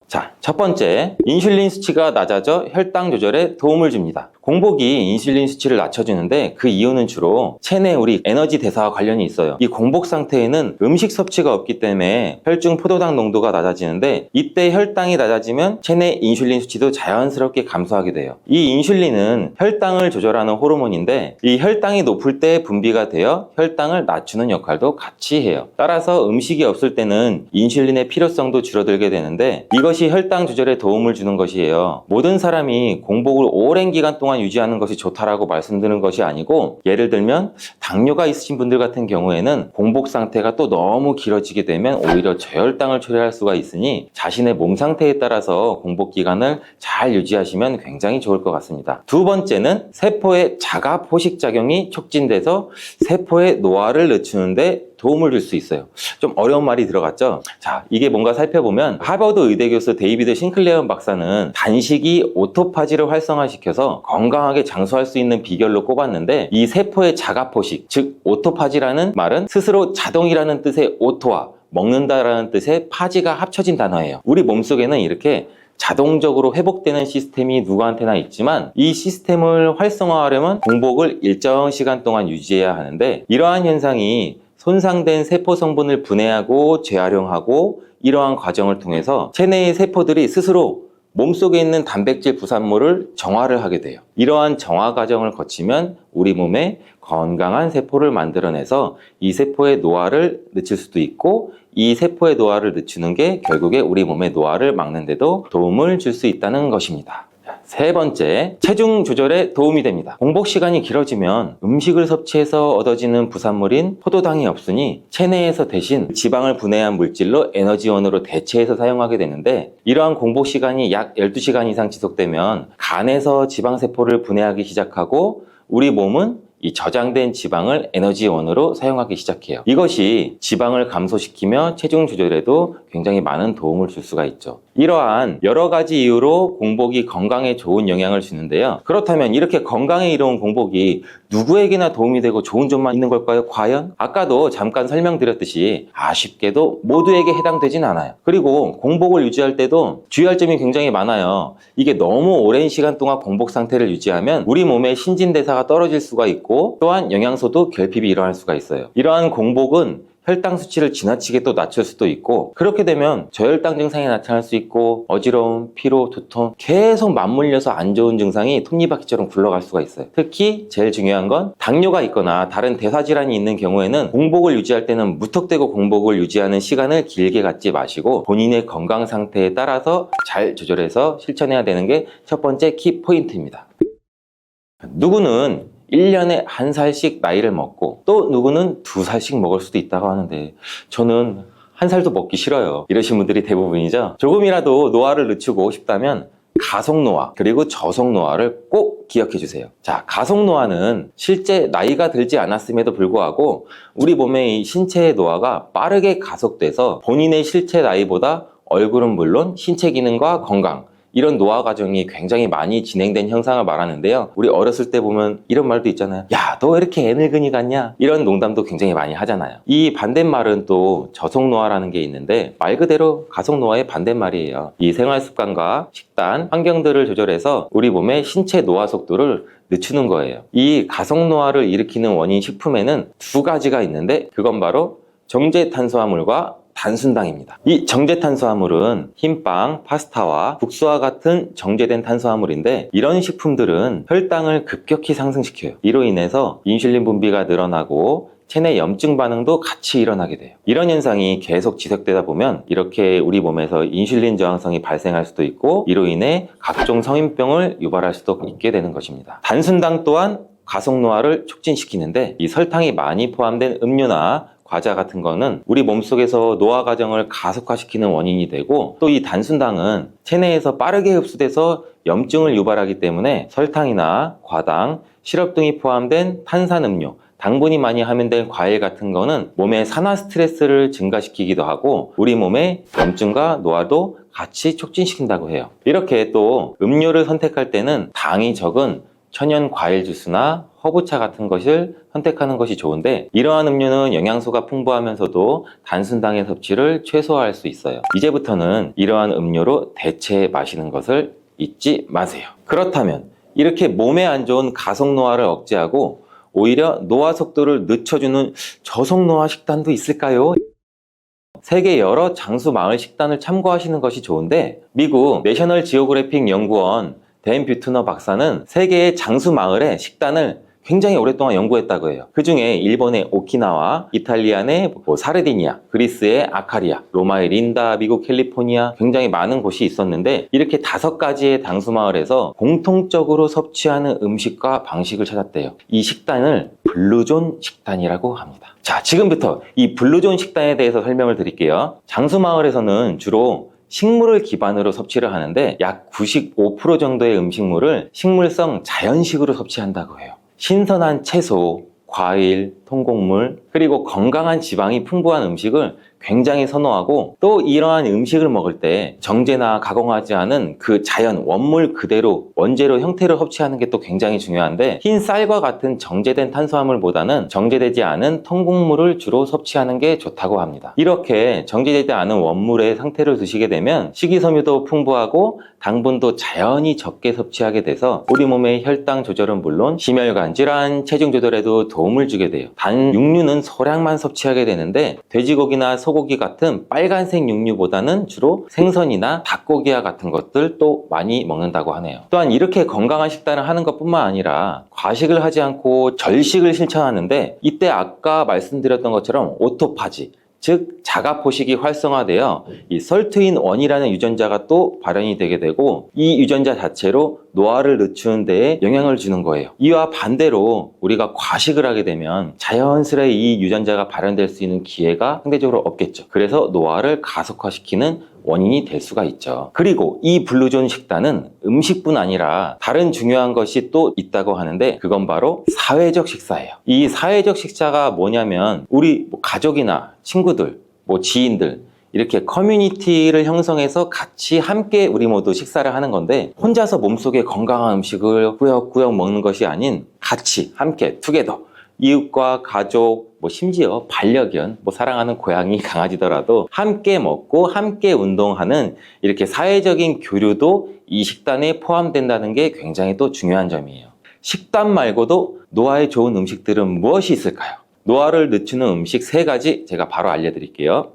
자, 첫 번째, 인슐린 수치가 낮아져 혈당 조절에 도움을 줍니다. 공복이 인슐린 수치를 낮춰주는데 그 이유는 주로 체내 우리 에너지 대사와 관련이 있어요. 이 공복 상태에는 음식 섭취가 없기 때문에 혈중 포도당 농도가 낮아지는데 이때 혈당이 낮아지면 체내 인슐린 수치도 자연스럽게 감소하게 돼요. 이 인슐린은 혈당을 조절하는 호르몬인데 이 혈당이 높을 때 분비가 되어 혈당을 낮추는 역할도 같이 해요. 따라서 음식이 없을 때는 인슐린의 필요성도 줄어들게 되는데 이것이 혈당 조절에 도움을 주는 것이에요. 모든 사람이 공복을 오랜 기간 동안 유지하는 것이 좋다라고 말씀드리는 것이 아니고, 예를 들면 당뇨가 있으신 분들 같은 경우에는 공복 상태가 또 너무 길어지게 되면 오히려 저혈당을 초래할 수가 있으니 자신의 몸 상태에 따라서 공복 기간을 잘 유지하시면 굉장히 좋을 것 같습니다. 두 번째는 세포의 자가 포식 작용이 촉진돼서 세포의 노화를 늦추는데 도움을 줄 수 있어요. 좀 어려운 말이 들어갔죠? 자, 이게 뭔가 살펴보면 하버드 의대 교수 데이비드 싱클레어 박사는 단식이 오토파지를 활성화시켜서 건강하게 장수할 수 있는 비결로 꼽았는데, 이 세포의 자가포식, 즉 오토파지라는 말은 스스로 자동이라는 뜻의 오토와 먹는다라는 뜻의 파지가 합쳐진 단어예요. 우리 몸속에는 이렇게 자동적으로 회복되는 시스템이 누구한테나 있지만 이 시스템을 활성화하려면 공복을 일정 시간 동안 유지해야 하는데, 이러한 현상이 손상된 세포 성분을 분해하고 재활용하고 이러한 과정을 통해서 체내의 세포들이 스스로 몸속에 있는 단백질 부산물을 정화를 하게 돼요. 이러한 정화 과정을 거치면 우리 몸에 건강한 세포를 만들어내서 이 세포의 노화를 늦출 수도 있고, 이 세포의 노화를 늦추는 게 결국에 우리 몸의 노화를 막는 데도 도움을 줄 수 있다는 것입니다. 세 번째, 체중 조절에 도움이 됩니다. 공복 시간이 길어지면 음식을 섭취해서 얻어지는 부산물인 포도당이 없으니 체내에서 대신 지방을 분해한 물질로 에너지원으로 대체해서 사용하게 되는데, 이러한 공복 시간이 약 12시간 이상 지속되면 간에서 지방세포를 분해하기 시작하고 우리 몸은 이 저장된 지방을 에너지원으로 사용하기 시작해요. 이것이 지방을 감소시키며 체중 조절에도 굉장히 많은 도움을 줄 수가 있죠. 이러한 여러 가지 이유로 공복이 건강에 좋은 영향을 주는데요. 그렇다면 이렇게 건강에 이로운 공복이 누구에게나 도움이 되고 좋은 점만 있는 걸까요? 과연? 아까도 잠깐 설명드렸듯이 아쉽게도 모두에게 해당되진 않아요. 그리고 공복을 유지할 때도 주의할 점이 굉장히 많아요. 이게 너무 오랜 시간 동안 공복 상태를 유지하면 우리 몸의 신진대사가 떨어질 수가 있고, 또한 영양소도 결핍이 일어날 수가 있어요. 이러한 공복은 혈당 수치를 지나치게 또 낮출 수도 있고, 그렇게 되면 저혈당 증상이 나타날 수 있고 어지러움, 피로, 두통, 계속 맞물려서 안 좋은 증상이 톱니바퀴처럼 굴러갈 수가 있어요. 특히 제일 중요한 건 당뇨가 있거나 다른 대사질환이 있는 경우에는 공복을 유지할 때는 무턱대고 공복을 유지하는 시간을 길게 갖지 마시고 본인의 건강 상태에 따라서 잘 조절해서 실천해야 되는 게 첫 번째 키포인트입니다. 누구는 1년에 1살씩 나이를 먹고 또 누구는 2살씩 먹을 수도 있다고 하는데, 저는 1살도 먹기 싫어요. 이러신 분들이 대부분이죠. 조금이라도 노화를 늦추고 싶다면 가속노화 그리고 저속노화를 꼭 기억해 주세요. 자, 가속노화는 실제 나이가 들지 않았음에도 불구하고 우리 몸의 이 신체의 노화가 빠르게 가속돼서 본인의 실제 나이보다 얼굴은 물론 신체 기능과 건강, 이런 노화 과정이 굉장히 많이 진행된 현상을 말하는데요. 우리 어렸을 때 보면 이런 말도 있잖아요. 야, 너 왜 이렇게 애늙은이 같냐? 이런 농담도 굉장히 많이 하잖아요. 이 반대말은 또 저속노화라는 게 있는데 말 그대로 가속노화의 반대말이에요. 이 생활습관과 식단, 환경들을 조절해서 우리 몸의 신체 노화 속도를 늦추는 거예요. 이 가속노화를 일으키는 원인 식품에는 두 가지가 있는데 그건 바로 정제탄수화물과 단순당입니다. 이 정제탄수화물은 흰빵, 파스타와 국수와 같은 정제된 탄수화물인데, 이런 식품들은 혈당을 급격히 상승시켜요. 이로 인해서 인슐린 분비가 늘어나고 체내 염증 반응도 같이 일어나게 돼요. 이런 현상이 계속 지속되다 보면 이렇게 우리 몸에서 인슐린 저항성이 발생할 수도 있고, 이로 인해 각종 성인병을 유발할 수도 있게 되는 것입니다. 단순당 또한 가속노화를 촉진시키는데, 이 설탕이 많이 포함된 음료나 과자 같은 거는 우리 몸속에서 노화 과정을 가속화시키는 원인이 되고, 또 이 단순당은 체내에서 빠르게 흡수돼서 염증을 유발하기 때문에 설탕이나 과당, 시럽 등이 포함된 탄산음료, 당분이 많이 함유된 과일 같은 거는 몸의 산화 스트레스를 증가시키기도 하고 우리 몸의 염증과 노화도 같이 촉진시킨다고 해요. 이렇게 또 음료를 선택할 때는 당이 적은 천연 과일 주스나 허브차 같은 것을 선택하는 것이 좋은데, 이러한 음료는 영양소가 풍부하면서도 단순당의 섭취를 최소화할 수 있어요. 이제부터는 이러한 음료로 대체 마시는 것을 잊지 마세요. 그렇다면 이렇게 몸에 안 좋은 가속노화를 억제하고 오히려 노화 속도를 늦춰주는 저속노화 식단도 있을까요? 세계 여러 장수 마을 식단을 참고하시는 것이 좋은데, 미국 내셔널 지오그래픽 연구원 댄 뷰트너 박사는 세계의 장수 마을의 식단을 굉장히 오랫동안 연구했다고 해요. 그 중에 일본의 오키나와, 이탈리안의 사르디니아, 그리스의 아카리아, 로마의 린다, 미국 캘리포니아, 굉장히 많은 곳이 있었는데, 이렇게 5가지의 장수 마을에서 공통적으로 섭취하는 음식과 방식을 찾았대요. 이 식단을 블루존 식단이라고 합니다. 자, 지금부터 이 블루존 식단에 대해서 설명을 드릴게요. 장수 마을에서는 주로 식물을 기반으로 섭취를 하는데, 약 95% 정도의 음식물을 식물성 자연식으로 섭취한다고 해요. 신선한 채소, 과일, 통곡물, 그리고 건강한 지방이 풍부한 음식을 굉장히 선호하고, 또 이러한 음식을 먹을 때 정제나 가공하지 않은 그 자연 원물 그대로 원재료 형태로 섭취하는 게 또 굉장히 중요한데, 흰 쌀과 같은 정제된 탄수화물보다는 정제되지 않은 통곡물을 주로 섭취하는 게 좋다고 합니다. 이렇게 정제되지 않은 원물의 상태를 드시게 되면 식이섬유도 풍부하고 당분도 자연히 적게 섭취하게 돼서 우리 몸의 혈당 조절은 물론 심혈관 질환, 체중 조절에도 도움을 주게 돼요. 단 육류는 소량만 섭취하게 되는데, 돼지고기나 소고기 같은 빨간색 육류보다는 주로 생선이나 닭고기와 같은 것들 또 많이 먹는다고 하네요. 또한 이렇게 건강한 식단을 하는 것뿐만 아니라 과식을 하지 않고 절식을 실천하는데, 이때 아까 말씀드렸던 것처럼 오토파지, 즉 자가포식이 활성화되어 이 설트인1이라는 유전자가 또 발현이 되게 되고, 이 유전자 자체로 노화를 늦추는 데에 영향을 주는 거예요. 이와 반대로 우리가 과식을 하게 되면 자연스레 이 유전자가 발현될 수 있는 기회가 상대적으로 없겠죠. 그래서 노화를 가속화시키는 원인이 될 수가 있죠. 그리고 이 블루존 식단은 음식뿐 아니라 다른 중요한 것이 또 있다고 하는데, 그건 바로 사회적 식사예요. 이 사회적 식사가 뭐냐면, 우리 가족이나 친구들, 지인들, 이렇게 커뮤니티를 형성해서 같이 함께 우리 모두 식사를 하는 건데, 혼자서 몸속에 건강한 음식을 꾸역꾸역 먹는 것이 아닌 같이 함께 투게더, 이웃과 가족, 심지어 반려견, 사랑하는 고양이, 강아지더라도 함께 먹고 함께 운동하는 이렇게 사회적인 교류도 이 식단에 포함된다는 게 굉장히 또 중요한 점이에요. 식단 말고도 노화에 좋은 음식들은 무엇이 있을까요? 노화를 늦추는 음식 3가지 제가 바로 알려드릴게요.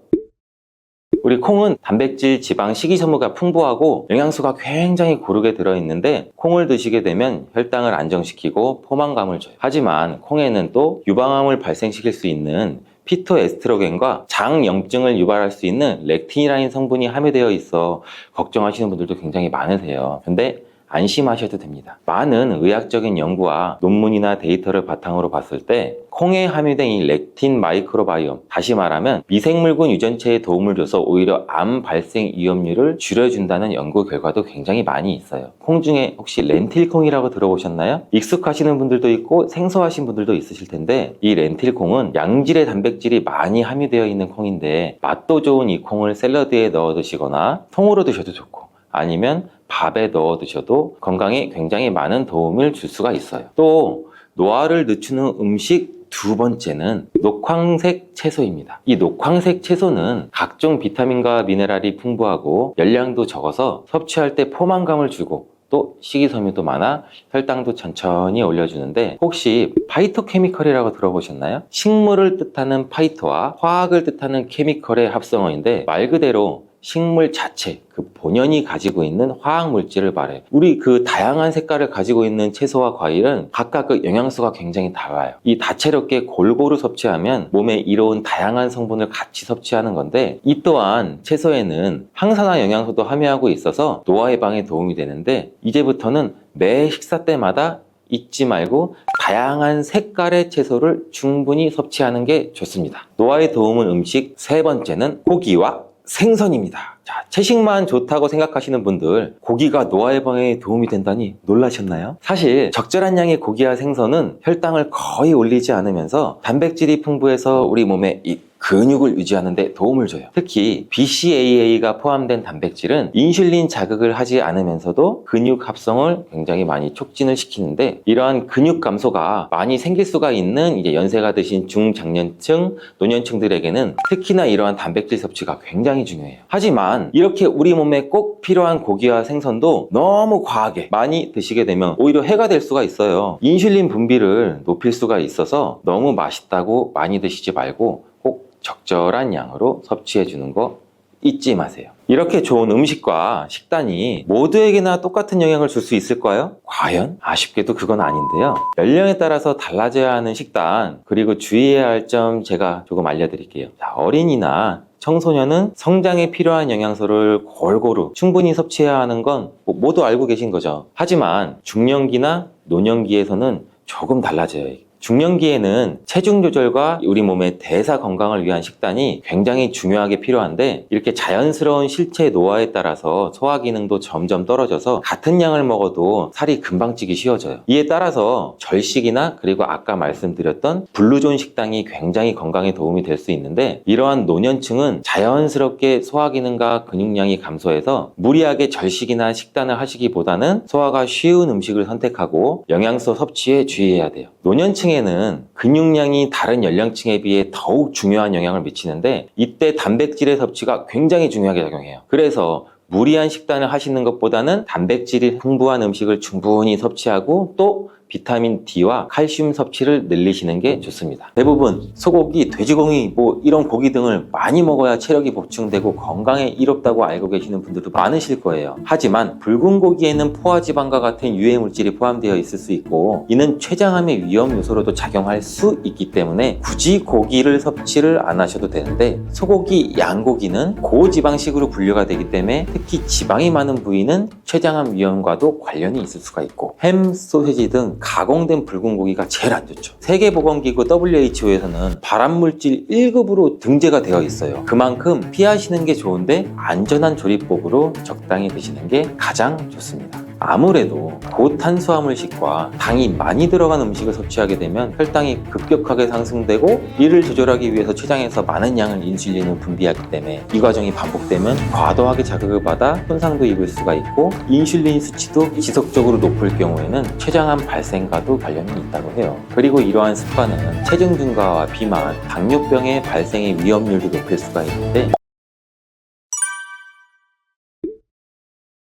우리 콩은 단백질, 지방, 식이섬유가 풍부하고 영양소가 굉장히 고르게 들어있는데, 콩을 드시게 되면 혈당을 안정시키고 포만감을 줘요. 하지만 콩에는 또 유방암을 발생시킬 수 있는 피토에스트로겐과 장염증을 유발할 수 있는 렉틴이라는 성분이 함유되어 있어 걱정하시는 분들도 굉장히 많으세요. 근데 안심하셔도 됩니다. 많은 의학적인 연구와 논문이나 데이터를 바탕으로 봤을 때 콩에 함유된 이 렉틴 마이크로바이옴, 다시 말하면 미생물군 유전체에 도움을 줘서 오히려 암 발생 위험률을 줄여준다는 연구 결과도 굉장히 많이 있어요. 콩 중에 혹시 렌틸콩이라고 들어보셨나요? 익숙하시는 분들도 있고 생소하신 분들도 있으실 텐데, 이 렌틸콩은 양질의 단백질이 많이 함유되어 있는 콩인데, 맛도 좋은 이 콩을 샐러드에 넣어 드시거나 통으로 드셔도 좋고, 아니면 밥에 넣어 드셔도 건강에 굉장히 많은 도움을 줄 수가 있어요. 또 노화를 늦추는 음식 2번째는 녹황색 채소입니다. 이 녹황색 채소는 각종 비타민과 미네랄이 풍부하고 열량도 적어서 섭취할 때 포만감을 주고, 또 식이섬유도 많아 혈당도 천천히 올려주는데, 혹시 파이토케미컬이라고 들어보셨나요? 식물을 뜻하는 파이토와 화학을 뜻하는 케미컬의 합성어인데, 말 그대로 식물 자체, 그 본연이 가지고 있는 화학 물질을 말해요. 우리 그 다양한 색깔을 가지고 있는 채소와 과일은 각각 그 영양소가 굉장히 달라요. 이 다채롭게 골고루 섭취하면 몸에 이로운 다양한 성분을 같이 섭취하는 건데, 이 또한 채소에는 항산화 영양소도 함유하고 있어서 노화 예방에 도움이 되는데, 이제부터는 매 식사 때마다 잊지 말고 다양한 색깔의 채소를 충분히 섭취하는 게 좋습니다. 노화에 도움은 음식 3번째는 고기와 생선입니다. 자, 채식만 좋다고 생각하시는 분들, 고기가 노화 예방에 도움이 된다니 놀라셨나요? 사실 적절한 양의 고기와 생선은 혈당을 거의 올리지 않으면서 단백질이 풍부해서 우리 몸에 이 근육을 유지하는 데 도움을 줘요. 특히 BCAA가 포함된 단백질은 인슐린 자극을 하지 않으면서도 근육 합성을 굉장히 많이 촉진을 시키는데, 이러한 근육 감소가 많이 생길 수가 있는 이제 연세가 드신 중장년층, 노년층들에게는 특히나 이러한 단백질 섭취가 굉장히 중요해요. 하지만 이렇게 우리 몸에 꼭 필요한 고기와 생선도 너무 과하게 많이 드시게 되면 오히려 해가 될 수가 있어요. 인슐린 분비를 높일 수가 있어서 너무 맛있다고 많이 드시지 말고 꼭 적절한 양으로 섭취해 주는 거 잊지 마세요. 이렇게 좋은 음식과 식단이 모두에게나 똑같은 영향을 줄 수 있을까요? 과연? 아쉽게도 그건 아닌데요. 연령에 따라서 달라져야 하는 식단, 그리고 주의해야 할 점 제가 조금 알려드릴게요. 자, 어린이나 청소년은 성장에 필요한 영양소를 골고루 충분히 섭취해야 하는 건 모두 알고 계신 거죠. 하지만 중년기나 노년기에서는 조금 달라져요. 중년기에는 체중 조절과 우리 몸의 대사 건강을 위한 식단이 굉장히 중요하게 필요한데, 이렇게 자연스러운 실체 노화에 따라서 소화 기능도 점점 떨어져서 같은 양을 먹어도 살이 금방 찌기 쉬워져요. 이에 따라서 절식이나 그리고 아까 말씀드렸던 블루존 식단이 굉장히 건강에 도움이 될 수 있는데, 이러한 노년층은 자연스럽게 소화 기능과 근육량이 감소해서 무리하게 절식이나 식단을 하시기보다는 소화가 쉬운 음식을 선택하고 영양소 섭취에 주의해야 돼요. 노년층에는 근육량이 다른 연령층에 비해 더욱 중요한 영향을 미치는데, 이때 단백질의 섭취가 굉장히 중요하게 작용해요. 그래서 무리한 식단을 하시는 것보다는 단백질이 풍부한 음식을 충분히 섭취하고 또 비타민 D와 칼슘 섭취를 늘리시는 게 좋습니다. 대부분 소고기, 돼지고기 이런 고기 등을 많이 먹어야 체력이 보충되고 건강에 이롭다고 알고 계시는 분들도 많으실 거예요. 하지만 붉은 고기에는 포화지방과 같은 유해 물질이 포함되어 있을 수 있고, 이는 췌장암의 위험 요소로도 작용할 수 있기 때문에 굳이 고기를 섭취를 안 하셔도 되는데, 소고기, 양고기는 고지방식으로 분류가 되기 때문에 특히 지방이 많은 부위는 췌장암 위험과도 관련이 있을 수가 있고, 햄, 소세지 등 가공된 붉은 고기가 제일 안 좋죠. 세계보건기구 WHO에서는 발암물질 1급으로 등재가 되어 있어요. 그만큼 피하시는 게 좋은데 안전한 조리법으로 적당히 드시는 게 가장 좋습니다. 아무래도 고탄수화물식과 당이 많이 들어간 음식을 섭취하게 되면 혈당이 급격하게 상승되고, 이를 조절하기 위해서 췌장에서 많은 양의 인슐린을 분비하기 때문에 이 과정이 반복되면 과도하게 자극을 받아 손상도 입을 수가 있고, 인슐린 수치도 지속적으로 높을 경우에는 췌장암 발생과도 관련이 있다고 해요. 그리고 이러한 습관은 체중 증가와 비만, 당뇨병의 발생의 위험률도 높일 수가 있는데,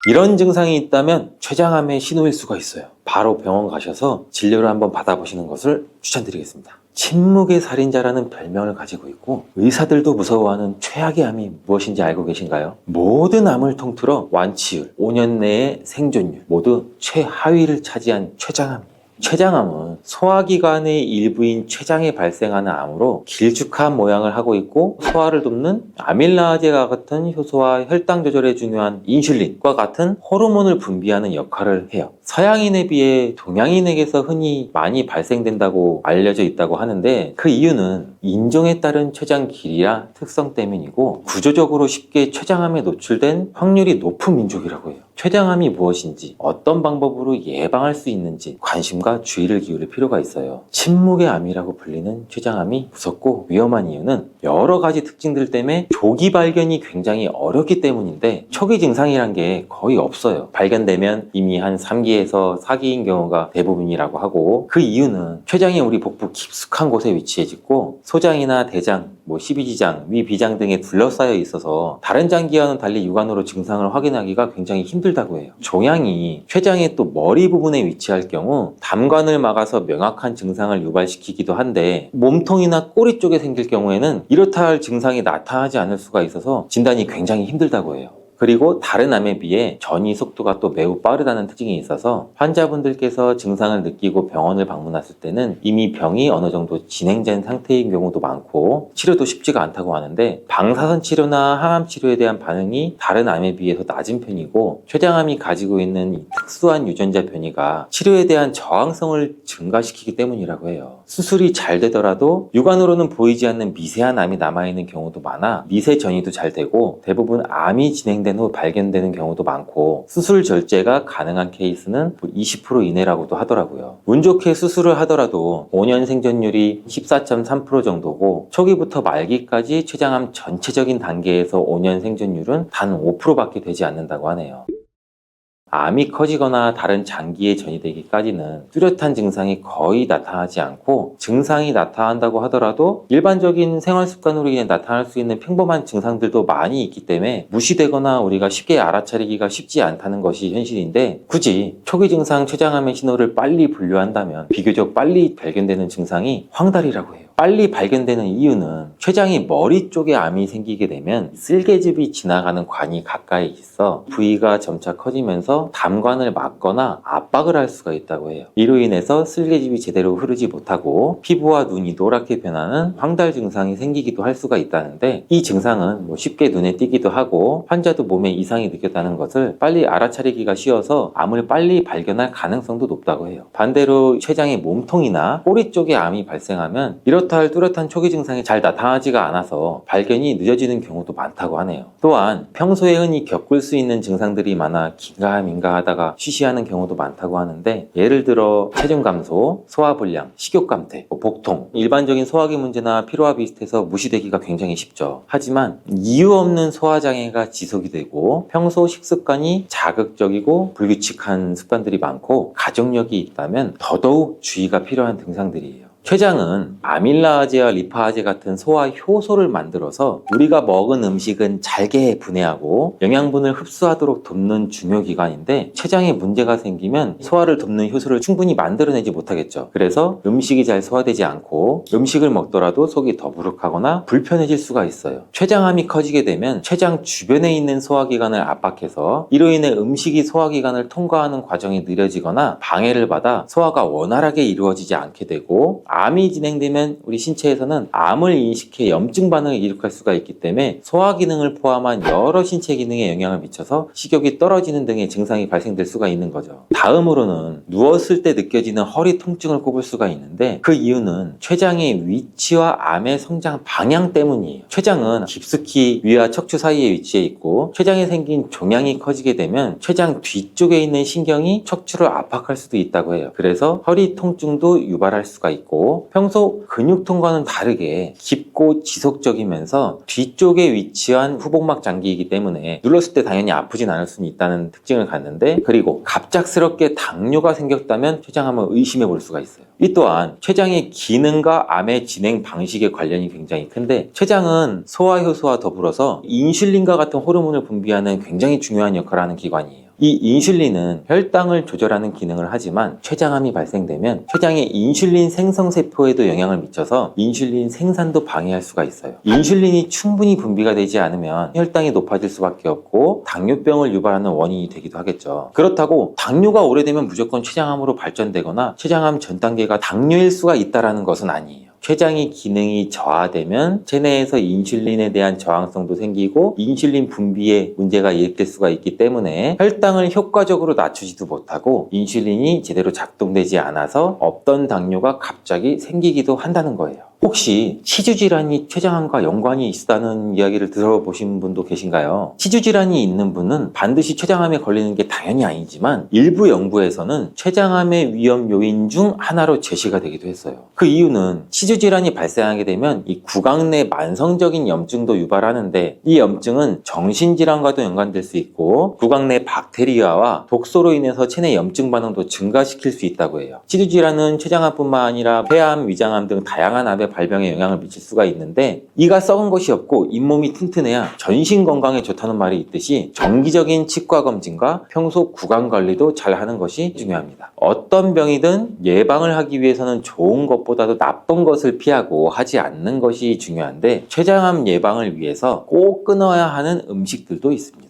이런 증상이 있다면 췌장암의 신호일 수가 있어요. 바로 병원 가셔서 진료를 한번 받아보시는 것을 추천드리겠습니다. 침묵의 살인자라는 별명을 가지고 있고, 의사들도 무서워하는 최악의 암이 무엇인지 알고 계신가요? 모든 암을 통틀어 완치율, 5년 내의 생존율 모두 최하위를 차지한 췌장암이에요. 췌장암은 소화기관의 일부인 췌장에 발생하는 암으로 길쭉한 모양을 하고 있고, 소화를 돕는 아밀라제와 같은 효소와 혈당 조절에 중요한 인슐린과 같은 호르몬을 분비하는 역할을 해요. 서양인에 비해 동양인에게서 흔히 많이 발생된다고 알려져 있다고 하는데, 그 이유는 인종에 따른 췌장 길이와 특성 때문이고, 구조적으로 쉽게 췌장암에 노출된 확률이 높은 민족이라고 해요. 췌장암이 무엇인지, 어떤 방법으로 예방할 수 있는지 관심과 주의를 기울일 필요가 있어요. 침묵의 암이라고 불리는 췌장암이 무섭고 위험한 이유는 여러 가지 특징들 때문에 조기 발견이 굉장히 어렵기 때문인데, 초기 증상이란 게 거의 없어요. 발견되면 이미 한 3기에서 4기인 경우가 대부분이라고 하고, 그 이유는 췌장이 우리 복부 깊숙한 곳에 위치해 있고, 소장이나 대장, 십이지장, 위비장 등에 둘러싸여 있어서 다른 장기와는 달리 육안으로 증상을 확인하기가 굉장히 힘들다고 해요. 종양이 췌장의 또 머리 부분에 위치할 경우 담관을 막아서 명확한 증상을 유발시키기도 한데, 몸통이나 꼬리 쪽에 생길 경우에는 이렇다 할 증상이 나타나지 않을 수가 있어서 진단이 굉장히 힘들다고 해요. 그리고 다른 암에 비해 전이 속도가 또 매우 빠르다는 특징이 있어서 환자분들께서 증상을 느끼고 병원을 방문했을 때는 이미 병이 어느 정도 진행된 상태인 경우도 많고, 치료도 쉽지가 않다고 하는데, 방사선 치료나 항암 치료에 대한 반응이 다른 암에 비해서 낮은 편이고, 췌장암이 가지고 있는 이 특수한 유전자 변이가 치료에 대한 저항성을 증가시키기 때문이라고 해요. 수술이 잘 되더라도 육안으로는 보이지 않는 미세한 암이 남아있는 경우도 많아 미세 전이도 잘 되고, 대부분 암이 진행 진행된 후 발견되는 경우도 많고 수술 절제가 가능한 케이스는 20% 이내라고도 하더라고요. 운 좋게 수술을 하더라도 5년 생존율이 14.3% 정도고 초기부터 말기까지 췌장암 전체적인 단계에서 5년 생존율은 단 5%밖에 되지 않는다고 하네요. 암이 커지거나 다른 장기에 전이되기까지는 뚜렷한 증상이 거의 나타나지 않고 증상이 나타난다고 하더라도 일반적인 생활 습관으로 인해 나타날 수 있는 평범한 증상들도 많이 있기 때문에 무시되거나 우리가 쉽게 알아차리기가 쉽지 않다는 것이 현실인데 굳이 초기 증상 췌장암의 신호를 빨리 분류한다면 비교적 빨리 발견되는 증상이 황달이라고 해요. 빨리 발견되는 이유는 췌장이 머리 쪽에 암이 생기게 되면 쓸개즙이 지나가는 관이 가까이 있어 부위가 점차 커지면서 담관을 막거나 압박을 할 수가 있다고 해요. 이로 인해서 쓸개즙이 제대로 흐르지 못하고 피부와 눈이 노랗게 변하는 황달 증상이 생기기도 할 수가 있다는데 이 증상은 쉽게 눈에 띄기도 하고 환자도 몸에 이상이 느꼈다는 것을 빨리 알아차리기가 쉬워서 암을 빨리 발견할 가능성도 높다고 해요. 반대로 췌장의 몸통이나 꼬리 쪽에 암이 발생하면 이렇다 할 뚜렷한 초기 증상이 잘 나타나지가 않아서 발견이 늦어지는 경우도 많다고 하네요. 또한 평소에 흔히 겪을 수 있는 증상들이 많아 긴가민가 하다가 쉬쉬하는 경우도 많다고 하는데 예를 들어 체중 감소, 소화불량, 식욕감퇴, 복통 일반적인 소화기 문제나 피로와 비슷해서 무시되기가 굉장히 쉽죠. 하지만 이유 없는 소화장애가 지속이 되고 평소 식습관이 자극적이고 불규칙한 습관들이 많고 가족력이 있다면 더더욱 주의가 필요한 증상들이에요. 췌장은 아밀라아제와 리파아제 같은 소화 효소를 만들어서 우리가 먹은 음식은 잘게 분해하고 영양분을 흡수하도록 돕는 중요 기관인데 췌장에 문제가 생기면 소화를 돕는 효소를 충분히 만들어내지 못하겠죠. 그래서 음식이 잘 소화되지 않고 음식을 먹더라도 속이 더부룩하거나 불편해질 수가 있어요. 췌장암이 커지게 되면 췌장 주변에 있는 소화기관을 압박해서 이로 인해 음식이 소화기관을 통과하는 과정이 느려지거나 방해를 받아 소화가 원활하게 이루어지지 않게 되고 암이 진행되면 우리 신체에서는 암을 인식해 염증 반응을 일으킬 수가 있기 때문에 소화 기능을 포함한 여러 신체 기능에 영향을 미쳐서 식욕이 떨어지는 등의 증상이 발생될 수가 있는 거죠. 다음으로는 누웠을 때 느껴지는 허리 통증을 꼽을 수가 있는데 그 이유는 췌장의 위치와 암의 성장 방향 때문이에요. 췌장은 깊숙이 위와 척추 사이에 위치해 있고 췌장에 생긴 종양이 커지게 되면 췌장 뒤쪽에 있는 신경이 척추를 압박할 수도 있다고 해요. 그래서 허리 통증도 유발할 수가 있고 평소 근육통과는 다르게 깊고 지속적이면서 뒤쪽에 위치한 후복막 장기이기 때문에 눌렀을 때 당연히 아프진 않을 수는 있다는 특징을 갖는데 그리고 갑작스럽게 당뇨가 생겼다면 췌장암을 의심해 볼 수가 있어요. 이 또한 췌장의 기능과 암의 진행 방식의 관련이 굉장히 큰데 췌장은 소화효소와 더불어서 인슐린과 같은 호르몬을 분비하는 굉장히 중요한 역할을 하는 기관이에요. 이 인슐린은 혈당을 조절하는 기능을 하지만 췌장암이 발생되면 췌장의 인슐린 생성세포에도 영향을 미쳐서 인슐린 생산도 방해할 수가 있어요. 인슐린이 충분히 분비가 되지 않으면 혈당이 높아질 수밖에 없고 당뇨병을 유발하는 원인이 되기도 하겠죠. 그렇다고 당뇨가 오래되면 무조건 췌장암으로 발전되거나 췌장암 전 단계가 당뇨일 수가 있다는 것은 아니에요. 췌장의 기능이 저하되면 체내에서 인슐린에 대한 저항성도 생기고 인슐린 분비에 문제가 일으킬 수가 있기 때문에 혈당을 효과적으로 낮추지도 못하고 인슐린이 제대로 작동되지 않아서 없던 당뇨가 갑자기 생기기도 한다는 거예요. 혹시 치주질환이 췌장암과 연관이 있다는 이야기를 들어보신 분도 계신가요? 치주질환이 있는 분은 반드시 췌장암에 걸리는 게 당연히 아니지만 일부 연구에서는 췌장암의 위험 요인 중 하나로 제시가 되기도 했어요. 그 이유는 치주질환이 발생하게 되면 이 구강 내 만성적인 염증도 유발하는데 이 염증은 정신질환과도 연관될 수 있고 구강 내 박테리아와 독소로 인해서 체내 염증 반응도 증가시킬 수 있다고 해요. 치주질환은 췌장암뿐만 아니라 폐암, 위장암 등 다양한 암의 발병에 영향을 미칠 수가 있는데 이가 썩은 것이 없고 잇몸이 튼튼해야 전신 건강에 좋다는 말이 있듯이 정기적인 치과 검진과 평소 구강 관리도 잘 하는 것이 중요합니다. 어떤 병이든 예방을 하기 위해서는 좋은 것보다도 나쁜 것을 피하고 하지 않는 것이 중요한데 췌장암 예방을 위해서 꼭 끊어야 하는 음식들도 있습니다.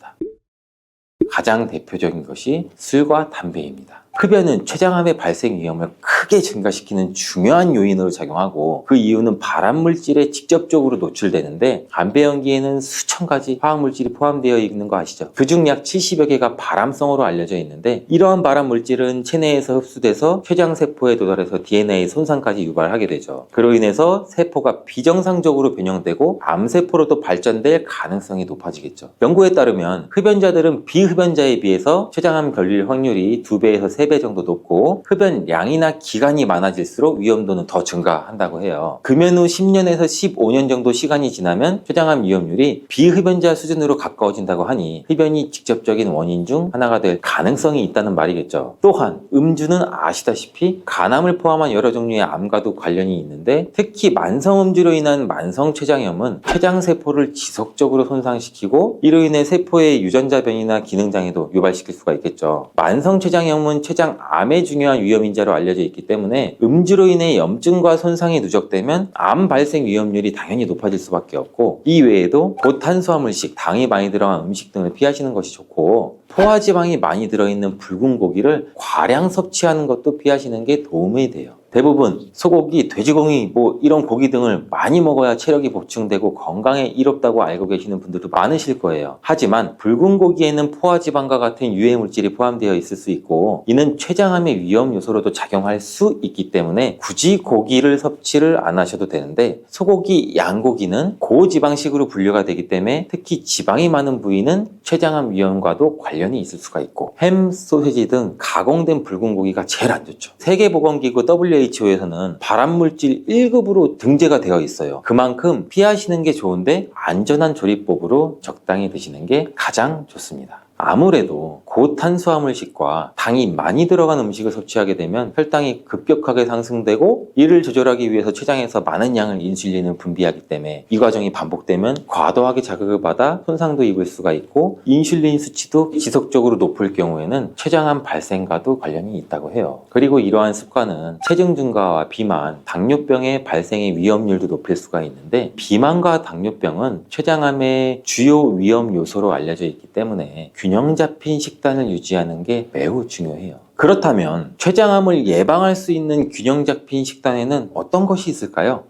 가장 대표적인 것이 술과 담배입니다. 흡연은 췌장암의 발생 위험을 크게 증가시키는 중요한 요인으로 작용하고, 그 이유는 발암물질에 직접적으로 노출되는데 담배 연기에는 수천 가지 화학물질이 포함되어 있는 거 아시죠? 그중 약 70여 개가 발암성으로 알려져 있는데, 이러한 발암물질은 체내에서 흡수돼서 췌장세포에 도달해서 DNA 손상까지 유발하게 되죠. 그로 인해서 세포가 비정상적으로 변형되고 암세포로도 발전될 가능성이 높아지겠죠. 연구에 따르면 흡연자들은 비흡연자에 비해서 췌장암 걸릴 확률이 2배에서 3배 정도 높고, 흡연량이나 기간이 많아질수록 위험도는 더 증가한다고 해요. 금연 후 10년에서 15년 정도 시간이 지나면 췌장암 위험률이 비흡연자 수준으로 가까워진다고 하니 흡연이 직접적인 원인 중 하나가 될 가능성이 있다는 말이겠죠. 또한 음주는 아시다시피 간암을 포함한 여러 종류의 암과도 관련이 있는데, 특히 만성 음주로 인한 만성 췌장염은 췌장세포를 지속적으로 손상시키고 이로 인해 세포의 유전자 변이나 기능장애도 유발시킬 수가 있겠죠. 만성 췌장염은 췌장암의 중요한 위험인자로 알려져 있기 때문에 음주로 인해 염증과 손상이 누적되면 암 발생 위험률이 당연히 높아질 수밖에 없고, 이 외에도 고탄수화물식, 당이 많이 들어간 음식 등을 피하시는 것이 좋고, 포화지방이 많이 들어있는 붉은 고기를 과량 섭취하는 것도 피하시는 게 도움이 돼요. 대부분 소고기, 돼지고기 이런 고기 등을 많이 먹어야 체력이 보충되고 건강에 이롭다고 알고 계시는 분들도 많으실 거예요. 하지만 붉은 고기에는 포화지방과 같은 유해물질이 포함되어 있을 수 있고, 이는 췌장암의 위험 요소로도 작용할 수 있기 때문에 굳이 고기를 섭취를 안 하셔도 되는데, 소고기, 양고기는 고지방식으로 분류가 되기 때문에 특히 지방이 많은 부위는 췌장암 위험과도 관련이 있을 수가 있고, 햄, 소시지 등 가공된 붉은 고기가 제일 안 좋죠. 세계보건기구 WHO에서는 발암물질 1급으로 등재가 되어 있어요. 그만큼 피하시는 게 좋은데 안전한 조리법으로 적당히 드시는 게 가장 좋습니다. 아무래도 고탄수화물식과 당이 많이 들어간 음식을 섭취하게 되면 혈당이 급격하게 상승되고, 이를 조절하기 위해서 췌장에서 많은 양의 인슐린을 분비하기 때문에 이 과정이 반복되면 과도하게 자극을 받아 손상도 입을 수가 있고, 인슐린 수치도 지속적으로 높을 경우에는 췌장암 발생과도 관련이 있다고 해요. 그리고 이러한 습관은 체중 증가와 비만, 당뇨병의 발생의 위험률도 높일 수가 있는데, 비만과 당뇨병은 췌장암의 주요 위험 요소로 알려져 있기 때문에 균형 잡힌 식단을 유지하는 게 매우 중요해요. 그렇다면 췌장암을 예방할 수 있는 균형 잡힌 식단에는 어떤 것이 있을까요?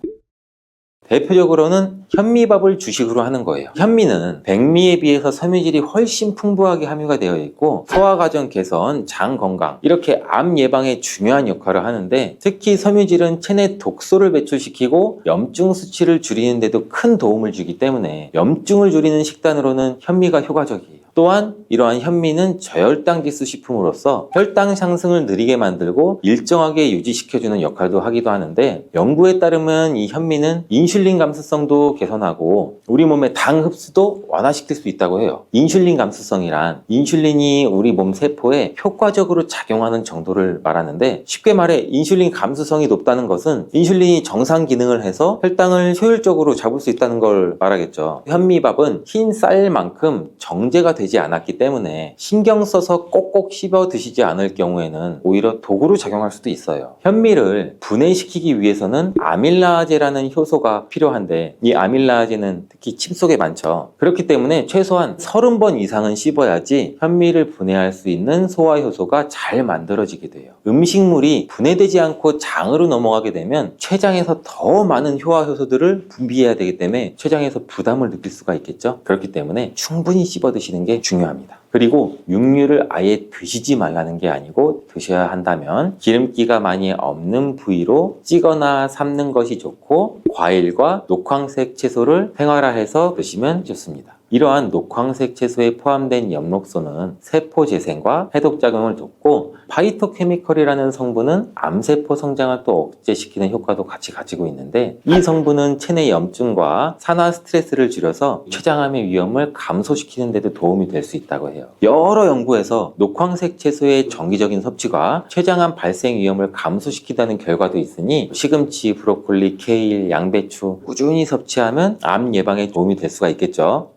대표적으로는 현미밥을 주식으로 하는 거예요. 현미는 백미에 비해서 섬유질이 훨씬 풍부하게 함유가 되어 있고, 소화과정 개선, 장 건강, 이렇게 암 예방에 중요한 역할을 하는데, 특히 섬유질은 체내 독소를 배출시키고 염증 수치를 줄이는 데도 큰 도움을 주기 때문에 염증을 줄이는 식단으로는 현미가 효과적이에요. 또한 이러한 현미는 저혈당 지수 식품으로서 혈당 상승을 느리게 만들고 일정하게 유지시켜주는 역할도 하기도 하는데, 연구에 따르면 이 현미는 인슐린 감수성도 개선하고 우리 몸의 당 흡수도 완화시킬 수 있다고 해요. 인슐린 감수성이란 인슐린이 우리 몸 세포에 효과적으로 작용하는 정도를 말하는데, 쉽게 말해 인슐린 감수성이 높다는 것은 인슐린이 정상 기능을 해서 혈당을 효율적으로 잡을 수 있다는 걸 말하겠죠. 현미밥은 흰 쌀만큼 정제가 되지 않았기 때문에 신경 써서 꼭꼭 씹어 드시지 않을 경우에는 오히려 독으로 작용할 수도 있어요. 현미를 분해시키기 위해서는 아밀라아제라는 효소가 필요한데, 이 아밀라아제는 특히 침 속에 많죠. 그렇기 때문에 최소한 30번 이상은 씹어야지 현미를 분해할 수 있는 소화 효소가 잘 만들어지게 돼요. 음식물이 분해되지 않고 장으로 넘어가게 되면 췌장에서 더 많은 효화 효소들을 분비해야 되기 때문에 췌장에서 부담을 느낄 수가 있겠죠. 그렇기 때문에 충분히 씹어 드시는 게 중요합니다. 그리고 육류를 아예 드시지 말라는 게 아니고, 드셔야 한다면 기름기가 많이 없는 부위로 찌거나 삶는 것이 좋고, 과일과 녹황색 채소를 생활화해서 드시면 좋습니다. 이러한 녹황색 채소에 포함된 엽록소는 세포 재생과 해독작용을 돕고, 파이토케미컬이라는 성분은 암세포 성장을 또 억제시키는 효과도 같이 가지고 있는데, 이 성분은 체내 염증과 산화 스트레스를 줄여서 췌장암의 위험을 감소시키는 데도 도움이 될 수 있다고 해요. 여러 연구에서 녹황색 채소의 정기적인 섭취가 췌장암 발생 위험을 감소시킨다는 결과도 있으니, 시금치, 브로콜리, 케일, 양배추 꾸준히 섭취하면 암 예방에 도움이 될 수가 있겠죠.